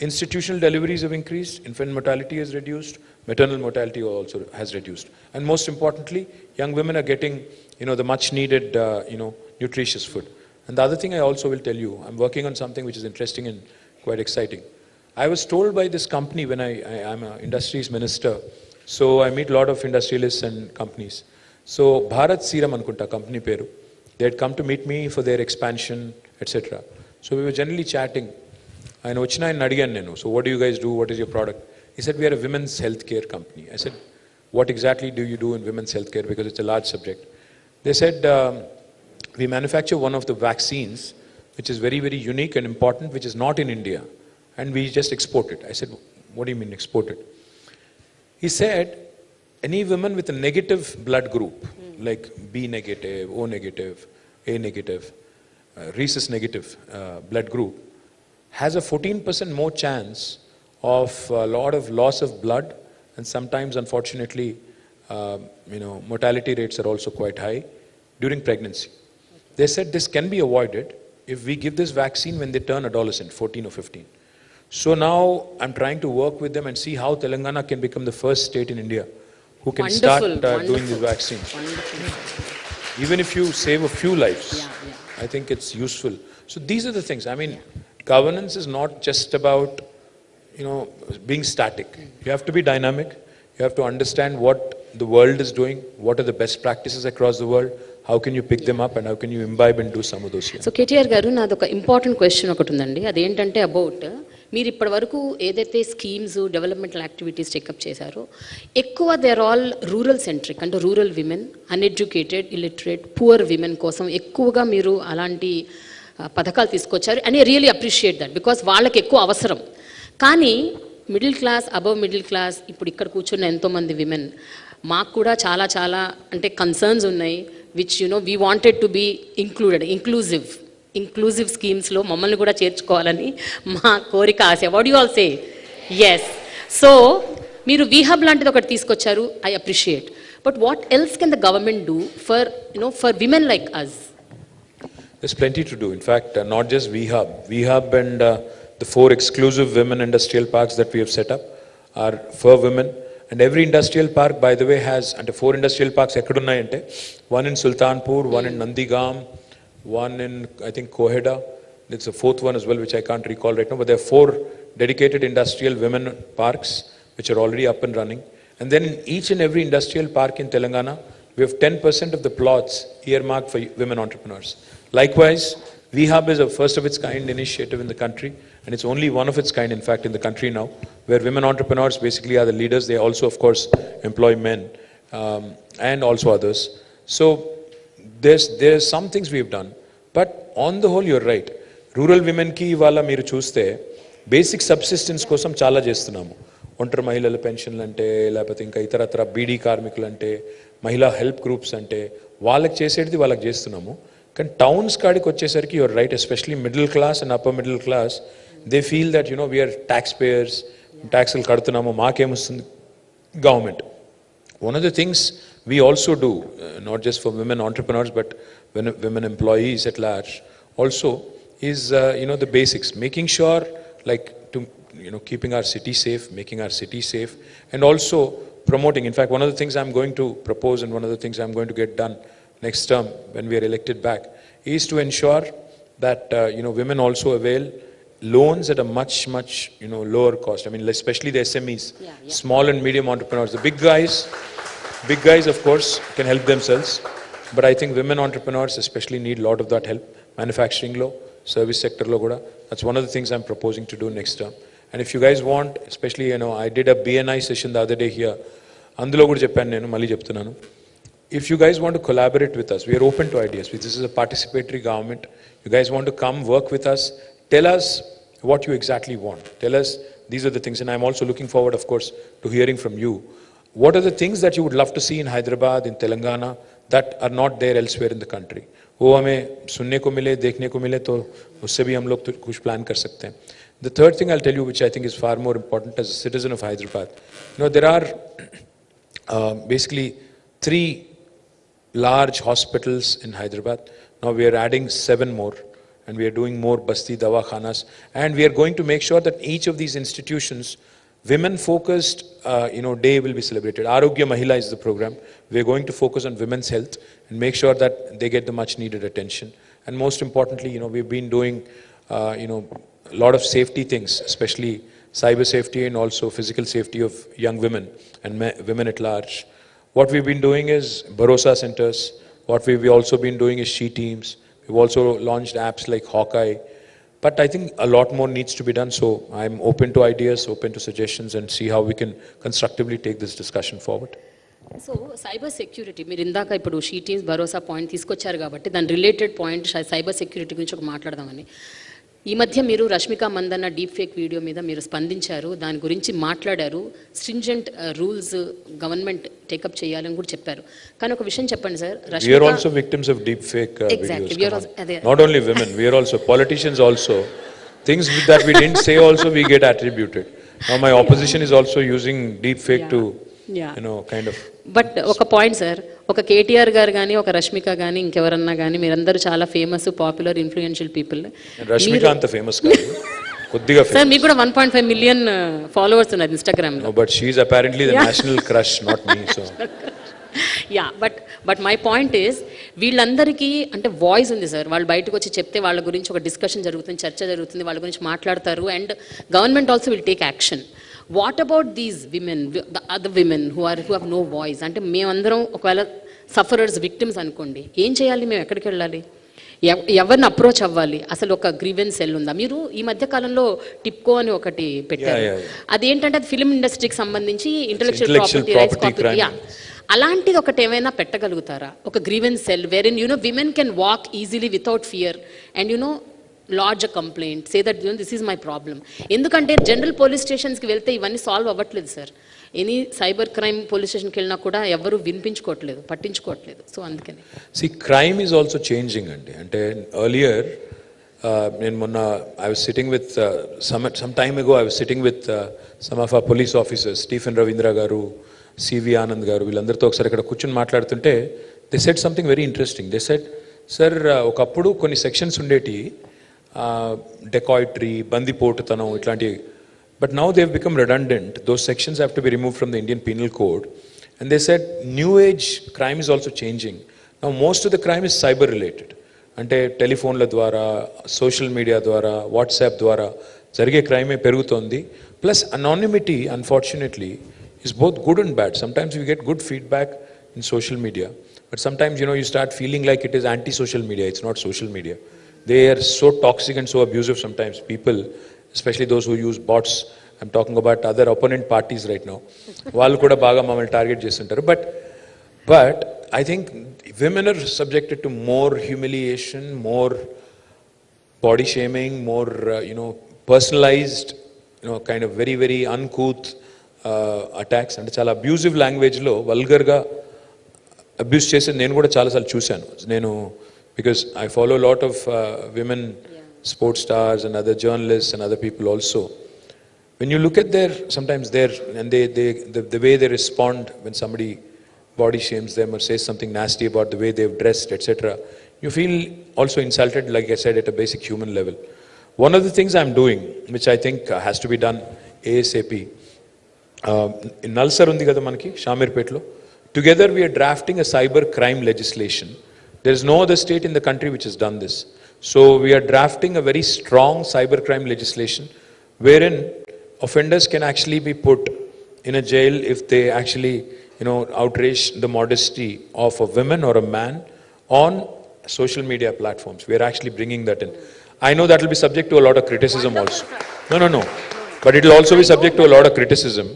institutional deliveries have increased, infant mortality has reduced, maternal mortality also has reduced. And most importantly, young women are getting, the much needed, nutritious food. And the other thing I also will tell you, I'm working on something which is interesting and quite exciting. I was told by this company when I'm an industries minister, so I meet a lot of industrialists and companies. So Bharat Serum Ankunta company peru. They had come to meet me for their expansion, etc. So we were generally chatting. I know China and Nadigan Nenu. So what do you guys do? What is your product? He said, we are a women's healthcare company. I said, what exactly do you do in women's healthcare? Because it's a large subject. They said, we manufacture one of the vaccines, which is very, very unique and important, which is not in India. And we just export it. I said, what do you mean export it? He said, any woman with a negative blood group, like B negative, O negative, A negative, rhesus negative blood group, has a 14% more chance of a lot of loss of blood, and sometimes, unfortunately, mortality rates are also quite high during pregnancy. They said this can be avoided if we give this vaccine when they turn adolescent, 14 or 15. So now I'm trying to work with them and see how Telangana can become the first state in India who can start doing this vaccine. Even if you save a few lives, I think it's useful. So these are the things. I mean, governance is not just about, being static. You have to be dynamic. You have to understand what the world is doing, what are the best practices across the world, how can you pick them up and how can you imbibe and do some of those here. So KTR గారు నాది ఒక important question ఒకటి ఉందండి. అదేంటంటే about మీరు ఇప్పటి వరకు ఏదైతే స్కీమ్స్ డెవలప్మెంటల్ యాక్టివిటీస్ చెకప్ చేశారో ఎక్కువ they are all rural centric, అంటే rural women, uneducated, illiterate, poor women కోసం ఎక్కువగా మీరు అలాంటి పథకాలు తీసుకొచ్చారు. అని రియలీ అప్రిషియేట్ దట్, బికాస్ వాళ్ళకి ఎక్కువ అవసరం. కానీ middle class, above middle class, ఇప్పుడు ఇక్కడ కూర్చున్న ఎంతోమంది విమెన్, మాకు కూడా చాలా చాలా అంటే కన్సర్న్స్ ఉన్నాయి, which we wanted to be inclusive స్కీమ్స్లో మమ్మల్ని కూడా చేర్చుకోవాలని మా కోరిక, ఆశ. What you all say? Yes. So మీరు వీహబ్ లాంటిది ఒకటి తీసుకొచ్చారు, I appreciate. But what else can the government do for women like us? There's plenty to do. In fact, not just VHub and the 4 exclusive women industrial parks that we have set up are for women. And every industrial park, by the way, has, and 4 industrial parks ekkadunnayi, one in Sultanpur, one in Nandigam, one in, I think, Koheda. There's a 4th one as well, which I can't recall right now. But there are 4 dedicated industrial women parks, which are already up and running. And then in each and every industrial park in Telangana, we have 10% of the plots earmarked for women entrepreneurs. Likewise, VHub is a first of its kind initiative in the country, and it's only one of its kind, in fact, in the country now, where women entrepreneurs basically are the leaders. They also, of course, employ men and also others. So there's some things we have done, but on the whole, you're right. Rural women ki ivala మీరు చూస్తే basic subsistence కోసం చాలా చేస్తున్నాము. ఒంటరి మహిళల పెన్షన్లు అంటే, లేకపోతే ఇంకా ఇతరత్ర బీడీ కార్మికులు అంటే, మహిళా హెల్ప్ గ్రూప్స్ అంటే, వాళ్ళకి చేసేది వాళ్ళకి చేస్తున్నాము. కానీ టౌన్స్ కాడికి వచ్చేసరికి your right, especially middle class and upper middle class, they feel that we're tax payers, ట్యాక్స్లు కడుతున్నాము, మాకేమొస్తుంది government. One of the things we also do, not just for women entrepreneurs, but women employees at large, also is, the basics, making sure, like, keeping our city safe, making our city safe, and also promoting. In fact, one of the things I'm going to propose and one of the things I'm going to get done next term when we are elected back is to ensure that, women also avail loans at a much, lower cost. I mean, especially the SMEs, small and medium entrepreneurs. The big guys, of course, can help themselves. But I think women entrepreneurs especially need a lot of that help. Manufacturing lo, service sector lo kuda. That's one of the things I'm proposing to do next term. And if you guys want, especially, I did a BNI session the other day here. Andulo kuda cheppanu nenu, malli cheptunnanu. If you guys want to collaborate with us, we are open to ideas. This is a participatory government. You guys want to come work with us, tell us what you exactly want. Tell us these are the things, and I'm also looking forward, of course, to hearing from you. What are the things that you would love to see in Hyderabad, in Telangana, that are not there elsewhere in the country. वो हमें सुनने को मिले, देखने को मिले तो उससे भी हम लोग तो कुछ plan कर सकते हैं. The third thing I'll tell you, which I think is far more important as a citizen of Hyderabad, there are basically 3 large hospitals in Hyderabad. Now we are adding 7 more, and we are doing more Basti Dawakhanas, and we are going to make sure that each of these institutions, women-focused, day will be celebrated. Arogya Mahila is the program. We are going to focus on women's health and make sure that they get the much-needed attention. And most importantly, we've been doing, a lot of safety things, especially cyber safety and also physical safety of young women and women at large. What we've been doing is Bharosa centers. What we've also been doing is She Teams. We've also launched apps like Hawkeye. But I think a lot more needs to be done. So I'm open to ideas, open to suggestions, and see how we can constructively take this discussion forward. So cyber security మీరు ఇందాక ఇప్పుడు she teams Bharosa point తీసుకొచ్చారు కాబట్టి దాని related point cyber security గురించి ఒక మాట్లాడదామని. ఈ మధ్య మీరు Rashmika Mandanna deep fake video మీద మీరు స్పందించారు, దాని గురించి మాట్లాడారు, స్ట్రింజెంట్ రూల్స్ గవర్నమెంట్ టేకప్ చేయాలని కూడా చెప్పారు. కానీ ఒక విషయం చెప్పండి sir, we are also victims of deep fake videos. Not only women, we are also politicians also. Things that we didn't say also we get attributed. Now my opposition is also using deep fake to kind of. But ఒక point sir, ఒక కేటీఆర్ గారు కానీ ఒక రష్మిక కానీ ఇంకెవరన్నా కానీ మీరందరూ చాలా famous popular influential people. Rashmika అంత ఫేమస్ కాదు, కొద్దిగా సార్ మీకు కూడా 1.5 మిలియన్ ఫాలోవర్స్ ఉన్నారు ఇన్స్టాగ్రామ్ లో. But she is apparently the national crush, not me. So yeah, but my point is వీళ్ళందరికీ అంటే వాయిస్ ఉంది సార్. వాళ్ళు బయటకు వచ్చి చెప్తే వాళ్ళ గురించి ఒక డిస్కషన్ జరుగుతుంది, చర్చ జరుగుతుంది, వాళ్ళ గురించి మాట్లాడతారు, and government also will take action. What about these women, the other women who have no voice? అంటే మేమందరం ఒకవేళ సఫరర్స్, విక్టిమ్స్ అనుకోండి, ఏం చేయాలి? మేము ఎక్కడికి వెళ్ళాలి? ఎవరిని అప్రోచ్ అవ్వాలి? అసలు ఒక గ్రీవెన్స్ సెల్ ఉందా? మీరు ఈ మధ్య కాలంలో టిప్కో అని ఒకటి పెట్టారు, అదేంటంటే అది ఫిల్మ్ ఇండస్ట్రీకి సంబంధించి ఇంటెలెక్చువల్ ప్రాపర్టీ రైట్స్ అలాంటిది ఒకటి ఏమైనా పెట్టగలుగుతారా? ఒక grievance cell where in women can walk easily without fear and lodge a complaint, say that this is my problem. ఎందుకంటే జనరల్ పోలీస్ స్టేషన్స్కి వెళ్తే ఇవన్నీ సాల్వ్ అవ్వట్లేదు sir. Any cyber crime police స్టేషన్కి వెళ్ళినా కూడా ఎవరు వినిపించుకోవట్లేదు, పట్టించుకోవట్లేదు. సో అందుకని క్రైమ్ ఈజ్ ఆల్సో చేంజింగ్ అండి. అంటే ఎర్లియర్ నేను మొన్న I was sitting with some time ago I was sitting with some of our police officers, Stephen Ravindra గారు, సివి ఆనంద్ గారు, వీళ్ళందరితో ఒకసారి ఇక్కడ కూర్చొని మాట్లాడుతుంటే they said something very interesting. They said, sir ఒకప్పుడు కొన్ని సెక్షన్స్ ఉండేటి, డెకాయిటరీ, బందిపోటుతనం ఇట్లాంటివి, but now they've become redundant. Those sections have to be removed from the Indian Penal Code. And they said new age crime is also changing. Now most of the crime is cyber related. Ante telephone la dwara, social media dwara, WhatsApp dwara jarige crime e perugutondi. Plus anonymity, unfortunately, is both good and bad. Sometimes we get good feedback in social media, but sometimes you start feeling like it is anti-social media. It's not social media. They are so toxic and so abusive sometimes. People, especially those who use bots, I'm talking about other opponent parties right now, వాళ్ళు కూడా బాగా మమ్మల్ని target చేస్తుంటారు. But I think women are subjected to more humiliation, more body shaming, more personalized, kind of very very uncouth attacks. అంటే చాలా abusive లాంగ్వేజ్లో వల్గర్గా abuse చేసేది నేను కూడా చాలాసార్లు చూశాను. నేను because I follow a lot of women sports stars and other journalists and other people also. When you look at sometimes the way they respond when somebody body shames them or says something nasty about the way they've dressed, etc., you feel also insulted, like I said, at a basic human level. One of the things I'm doing, which I think has to be done ASAP, in Nalsar undi kada manaki Shamirpetlo, together we are drafting a cyber crime legislation. There is no other state in the country which has done this. So we are drafting a very strong cybercrime legislation wherein offenders can actually be put in a jail if they actually, outrage the modesty of a woman or a man on social media platforms. We are actually bringing that in. I know that will be subject to a lot of criticism also. No. But it will also be subject to a lot of criticism.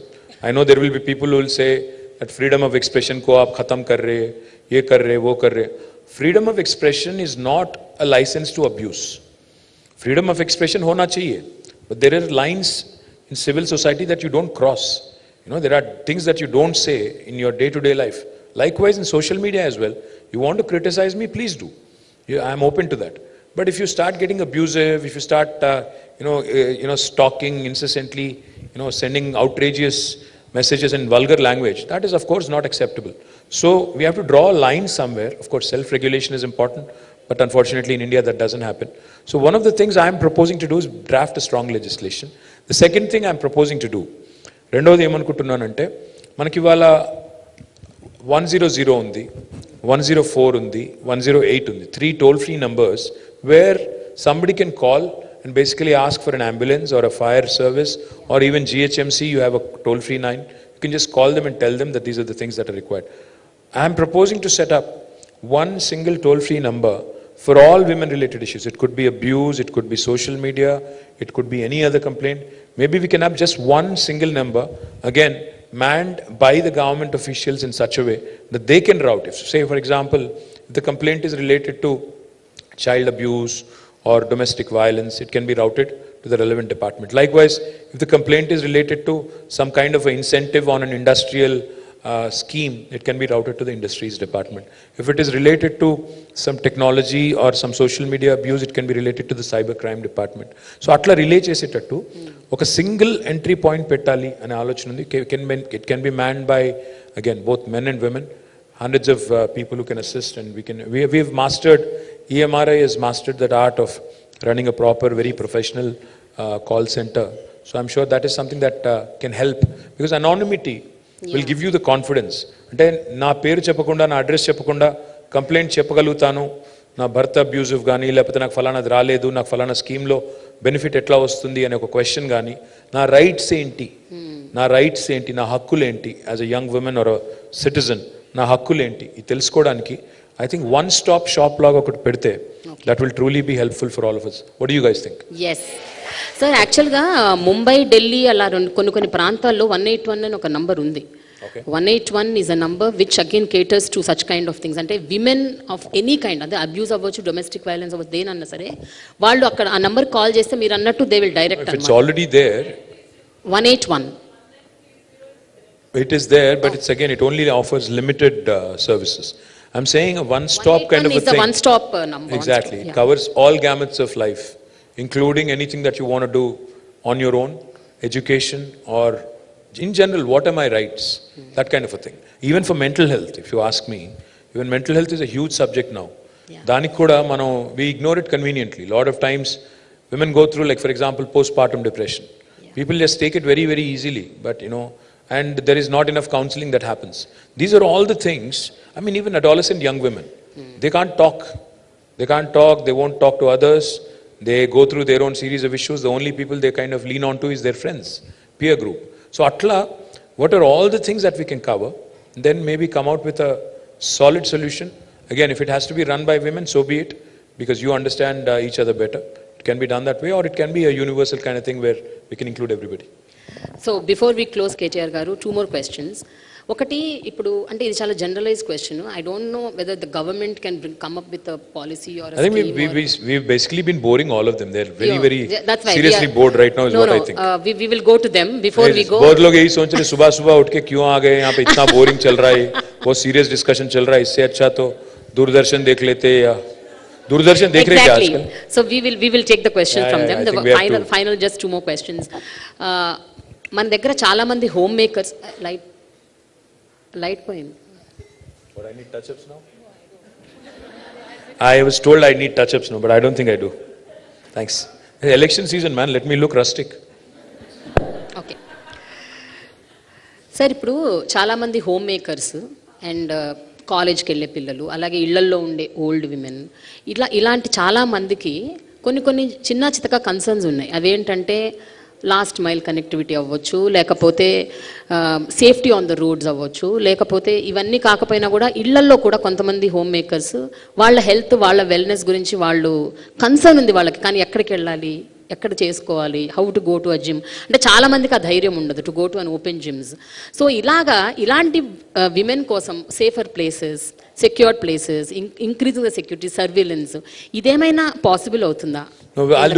I know there will be people who will say that freedom of expression ko aap khatam kar rahe, ye kar rahe, wo kar rahe. Freedom of expression is not a license to abuse. Freedom of expression hona chahiye, but there are lines in civil society that you don't cross. There are things that you don't say in your day-to-day life, Likewise in social media as well. You want to criticize me, please do. I'm open to that. But if you start getting abusive, if you start, stalking incessantly, sending outrageous messages in vulgar language, that is of course not acceptable. So we have to draw a line somewhere. Of course, self-regulation is important, but unfortunately in India that doesn't happen. So one of the things I'm proposing to do is draft a strong legislation. The second thing I'm proposing to do, రెండోది ఏమనుకుంటున్నానంటే మనకి ఇవాళ 100 ఉంది, 104 ఉంది, 108 ఉంది, 3 toll-free numbers where somebody can call and basically ask for an ambulance or a fire service, or even GHMC, you have a toll-free line. You can just call them and tell them that these are the things that are required. I am proposing to set up one single toll-free number for all women-related issues. It could be abuse, it could be social media, it could be any other complaint. Maybe we can have just one single number, again, manned by the government officials in such a way that they can route. If, say, for example, if the complaint is related to child abuse or domestic violence, it can be routed to the relevant department. Likewise, if the complaint is related to some kind of an incentive on an industrial scheme, it can be routed to the industries department. If it is related to some technology or some social media abuse, it can be related to the cyber crime department. So atla relay chesettattu oka single entry point pettali ane alochana undi. It can be manned by, again, both men and women, hundreds of people who can assist, and we've mastered, EMRI has mastered that art of running a proper, very professional call center. So I'm sure that is something that can help, because anonymity will give you the confidence. అంటే నా పేరు చెప్పకుండా, నా address చెప్పకుండా complaint చెప్పగలుగుతాను, నా భర్త abusive కానీ, లేకపోతే నాకు ఫలానాది రాలేదు, నాకు ఫలానా స్కీమ్లో బెనిఫిట్ ఎట్లా వస్తుంది అనే ఒక క్వశ్చన్ కానీ, నా రైట్స్ ఏంటి, నా హక్కులు ఏంటి, as a young woman or a citizen నా హక్కులు ఏంటి, ఇది తెలుసుకోవడానికి I think one stop shop లాగా ఒకటి పెడితే that will truly be helpful for all of us. What do you guys think? Yes. Sir యాక్చువల్గా ముంబై, ఢిల్లీ అలా కొన్ని ప్రాంతాల్లో 181 అని ఒక నంబర్ ఉంది. 181 is a number which again caters to such kind of things. అంటే విమెన్ ఆఫ్ ఎనీ కైండ్, అదే abuse అవ్వచ్చు, డొమెస్టిక్ వైలెన్స్ అవ్వచ్చు, దేనన్నా సరే వాళ్ళు అక్కడ ఆ నంబర్ కాల్ చేస్తే మీరు అన్నట్టు they will direct. It's already there. 181. It is there, but it's again, it only offers limited services. I'm saying a one-stop kind of a thing. Is the one-stop number. Exactly. It covers all gamuts of life, including anything that you want to do on your own, education, or in general, what are my rights? That kind of a thing. Even for mental health, if you ask me, even mental health is a huge subject now. Danik kuda we ignore it conveniently. A lot of times, women go through, like for example, postpartum depression. People just take it very, very easily, but and there is not enough counseling that happens. These are all the things. I mean, even adolescent young women, they can't talk, they won't talk to others, they go through their own series of issues. The only people they kind of lean on to is their friends, peer group. So atla, what are all the things that we can cover, then maybe come out with a solid solution. Again, if it has to be run by women, so be it, because you understand each other better. It can be done that way, or it can be a universal kind of thing where we can include everybody. So before we close, KTR garu, 2 more questions. ఒకటి, ఇప్పుడు అంటే ఇది చాలా generalise question. I don't know whether the government can come up with a policy or I think we've basically been boring all of them. They're very seriously bored right now is what I think. We will go to them before we go. बहुत लोग यही सोच रहे सुबह उठ के क्यों आ गए यहाँ पे, इतना बोरिंग चल रहा है, बहुत सीरियस डिस्कशन चल रहा है, इससे अच्छा तो दूरदर्शन देख लेते, या दूरदर्शन देख रहे क्या आजकल. So we will take the question from them. The final just 2 more questions. మన దగ్గర చాలా మంది హోమ్ మేకర్స్ లైట్ పోయింది. But I need touch-ups now? I was told I need touch-ups now, but I don't think I do. Thanks. Election season, man, let me look rustic. Okay. Sir, ఇప్పుడు చాలామంది home makers and కాలేజ్కి వెళ్ళే పిల్లలు, అలాగే ఇళ్లల్లో ఉండే old women, ఇలాంటి చాలామందికి కొన్ని చిన్న చితక కన్సర్న్స్ ఉన్నాయి. అవేంటంటే లాస్ట్ మైల్ కనెక్టివిటీ అవ్వచ్చు, లేకపోతే సేఫ్టీ ఆన్ ద రోడ్స్ అవ్వచ్చు, లేకపోతే ఇవన్నీ కాకపోయినా కూడా ఇళ్లల్లో కూడా కొంతమంది హోమ్ మేకర్స్ వాళ్ళ హెల్త్, వాళ్ళ వెల్నెస్ గురించి వాళ్ళు కన్సర్న్ ఉంది వాళ్ళకి, కానీ ఎక్కడికి వెళ్ళాలి, ఎక్కడ చేసుకోవాలి, how to go to a gym, అంటే చాలామందికి ఆ ధైర్యం ఉండదు to go to an open gyms. So ఇలాంటి విమెన్ కోసం safer places, secured places, increasing the security, surveillance, ఇదేమైనా పాసిబుల్ అవుతుందా? No, I'll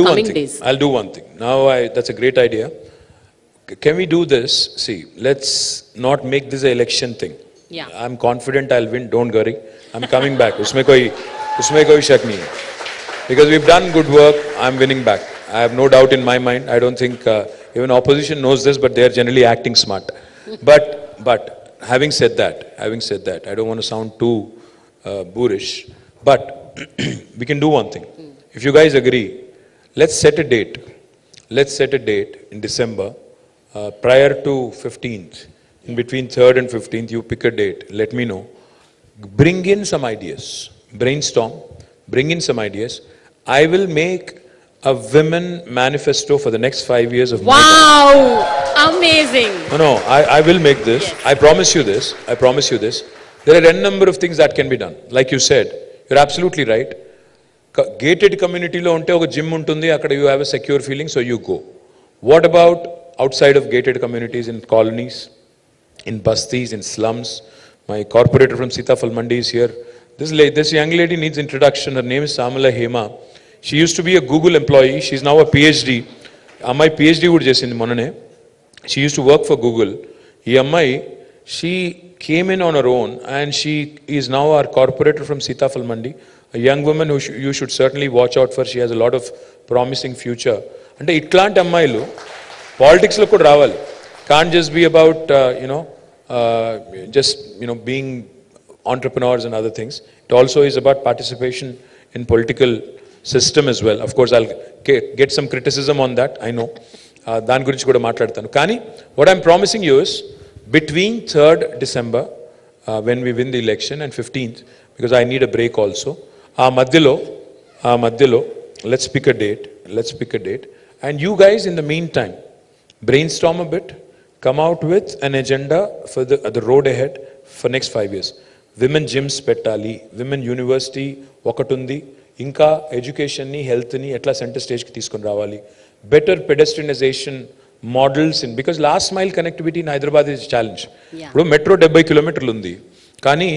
do one thing. Now, that's a great idea. Can we do this? See, let's not make this an election thing. Yeah. I'm confident I'll win. Don't worry. I'm coming back. उसमें कोई शक नहीं है. Because we've done good work, I'm winning back. I have no doubt in my mind. I don't think even opposition knows this, but they are generally acting smart. But having said that, I don't want to sound too boorish. But we can do one thing. If you guys agree, let's set a date. Let's set a date in December, prior to 15th. In between 3rd and 15th, you pick a date. Let me know. Bring in some ideas. Brainstorm. Bring in some ideas. I will make a women manifesto for the next 5 years of my life. Wow! Amazing! No, I will make this. Yes. I promise you this. There are n number of things that can be done. Like you said, you're absolutely right. Gated community lo unte oka gym untundi, akkada you have a secure feeling, so you go. What about outside of gated communities, in colonies, in bastis, in slums? My corporator from Sitafal Mandi is here. This young lady needs introduction. Her name is Samala Hema. She used to be a Google employee. She's now a PhD. Ammai PhD would chesindi monane. She used to work for Google. Ee ammai, she came in on her own and she is now our corporator from Sitafal Mandi. A young woman who you should certainly watch out for. She has a lot of promising future. Ante itlanti ammailu politics lo kuda ravali. Can't just be about being entrepreneurs and other things. It also is about participation in political system as well. Of course, I'll get some criticism on that, I know. Dan gurinchi kuda maatladtanu. Kani, what I'm promising you is, between 3rd December, when we win the election, and 15th, because I need a break also, madyalo, let's pick a date. And you guys, in the meantime, brainstorm a bit, come out with an agenda for the road ahead for next 5 years. Women gyms pettali, women university ఒకటి ఇంకా education ని health ని ఎట్లా centre stage కి తీసుకొని రావాలి, better pedestrianization models in, because last mile connectivity in Hyderabad is challenge. ఇప్పుడు metro 70 కిలోమీటర్లు ఉంది, కానీ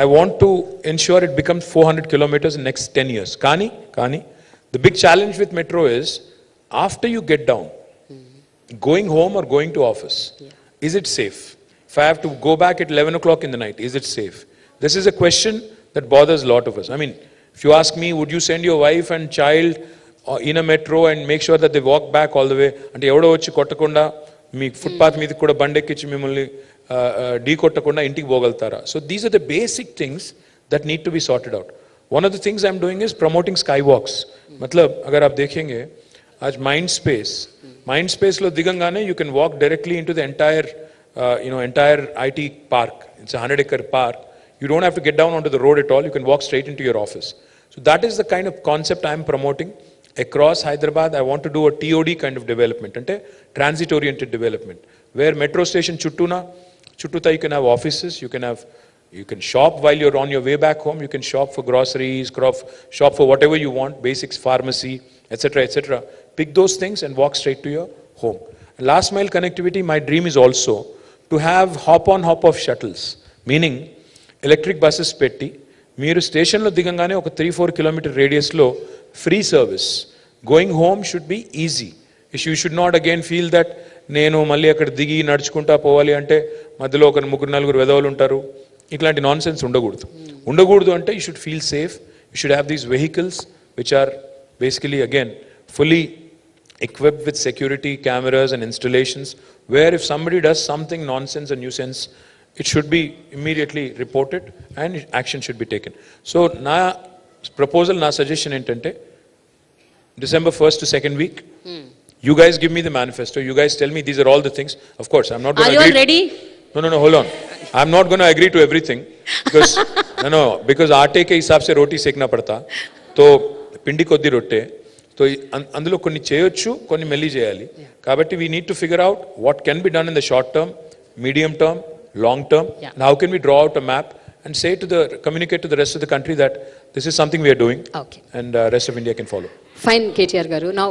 I want to ensure it becomes 400 kilometers in next 10 years. కానీ the big challenge with metro is, after you get down, going home or going to office, is it safe? If I have to go back at 11 o'clock in the night, is it safe? This is a question that bothers a lot of us. I mean, if you ask me, would you send your wife and child in a metro and make sure that they walk back all the way? Ante evado vachi kottakonda mee footpath meediki kuda bandekkichi mimmalni dee kottakonda intiki pogaltara. So these are the basic things that need to be sorted out. One of the things I'm doing is promoting skywalks. Matlab agar aap dekhenge, aaj mind space lo digangane you can walk directly into the entire IT park. It's a 100-acre park. You don't have to get down onto the road at all. You can walk straight into your office. So that is the kind of concept I'm promoting across Hyderabad. I want to do a TOD kind of development, ante transit oriented development, where metro station chuttuta you can have offices, you can shop while you're on your way back home, you can shop for groceries, shop for whatever you want, basics, pharmacy, etc. Pick those things and walk straight to your home. Last mile connectivity, my dream is also to have hop on hop off shuttles, meaning electric buses petti మీరు స్టేషన్లో దిగంగానే ఒక 3-4 kilometer రేడియస్లో free service. Going home should be easy. You should not again feel that నేను మళ్ళీ అక్కడ దిగి నడుచుకుంటా పోవాలి అంటే మధ్యలో ఒక 3-4 వెధవలు ఉంటారు. ఇట్లాంటి నాన్ సెన్స్ ఉండకూడదు అంటే you should feel safe. You should have these vehicles which are basically again fully equipped with security cameras and installations, where if somebody does something nonsense or nuisance, it should be immediately reported and action should be taken. So na proposal, na suggestion entante, December 1st to 2nd week, you guys give me the manifesto, you guys tell me these are all the things. Of course I'm not going to agree. Are you all ready? No, hold on. I'm not going to agree to everything because because aate ke hisab se roti sekna padta, to pindi koddi rotte, so అందులో కొన్ని చేయొచ్చు, కొన్ని మెల్లి చేయాలి. కాబట్టి we need to figure out what can be done in the short term, medium term, long term, and how can we draw out a map and say to communicate to the rest of the country that this is something we're doing and rest of India can follow. Fine KTR garu. Now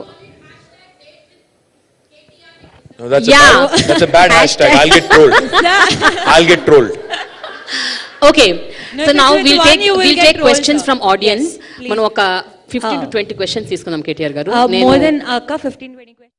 no, that's a bad hashtag. I'll get trolled. Okay, so now we'll take questions from audience. మనం ఒక 15 to 20 questions తీసుకుందాం KTR garu. More than 15-20 questions.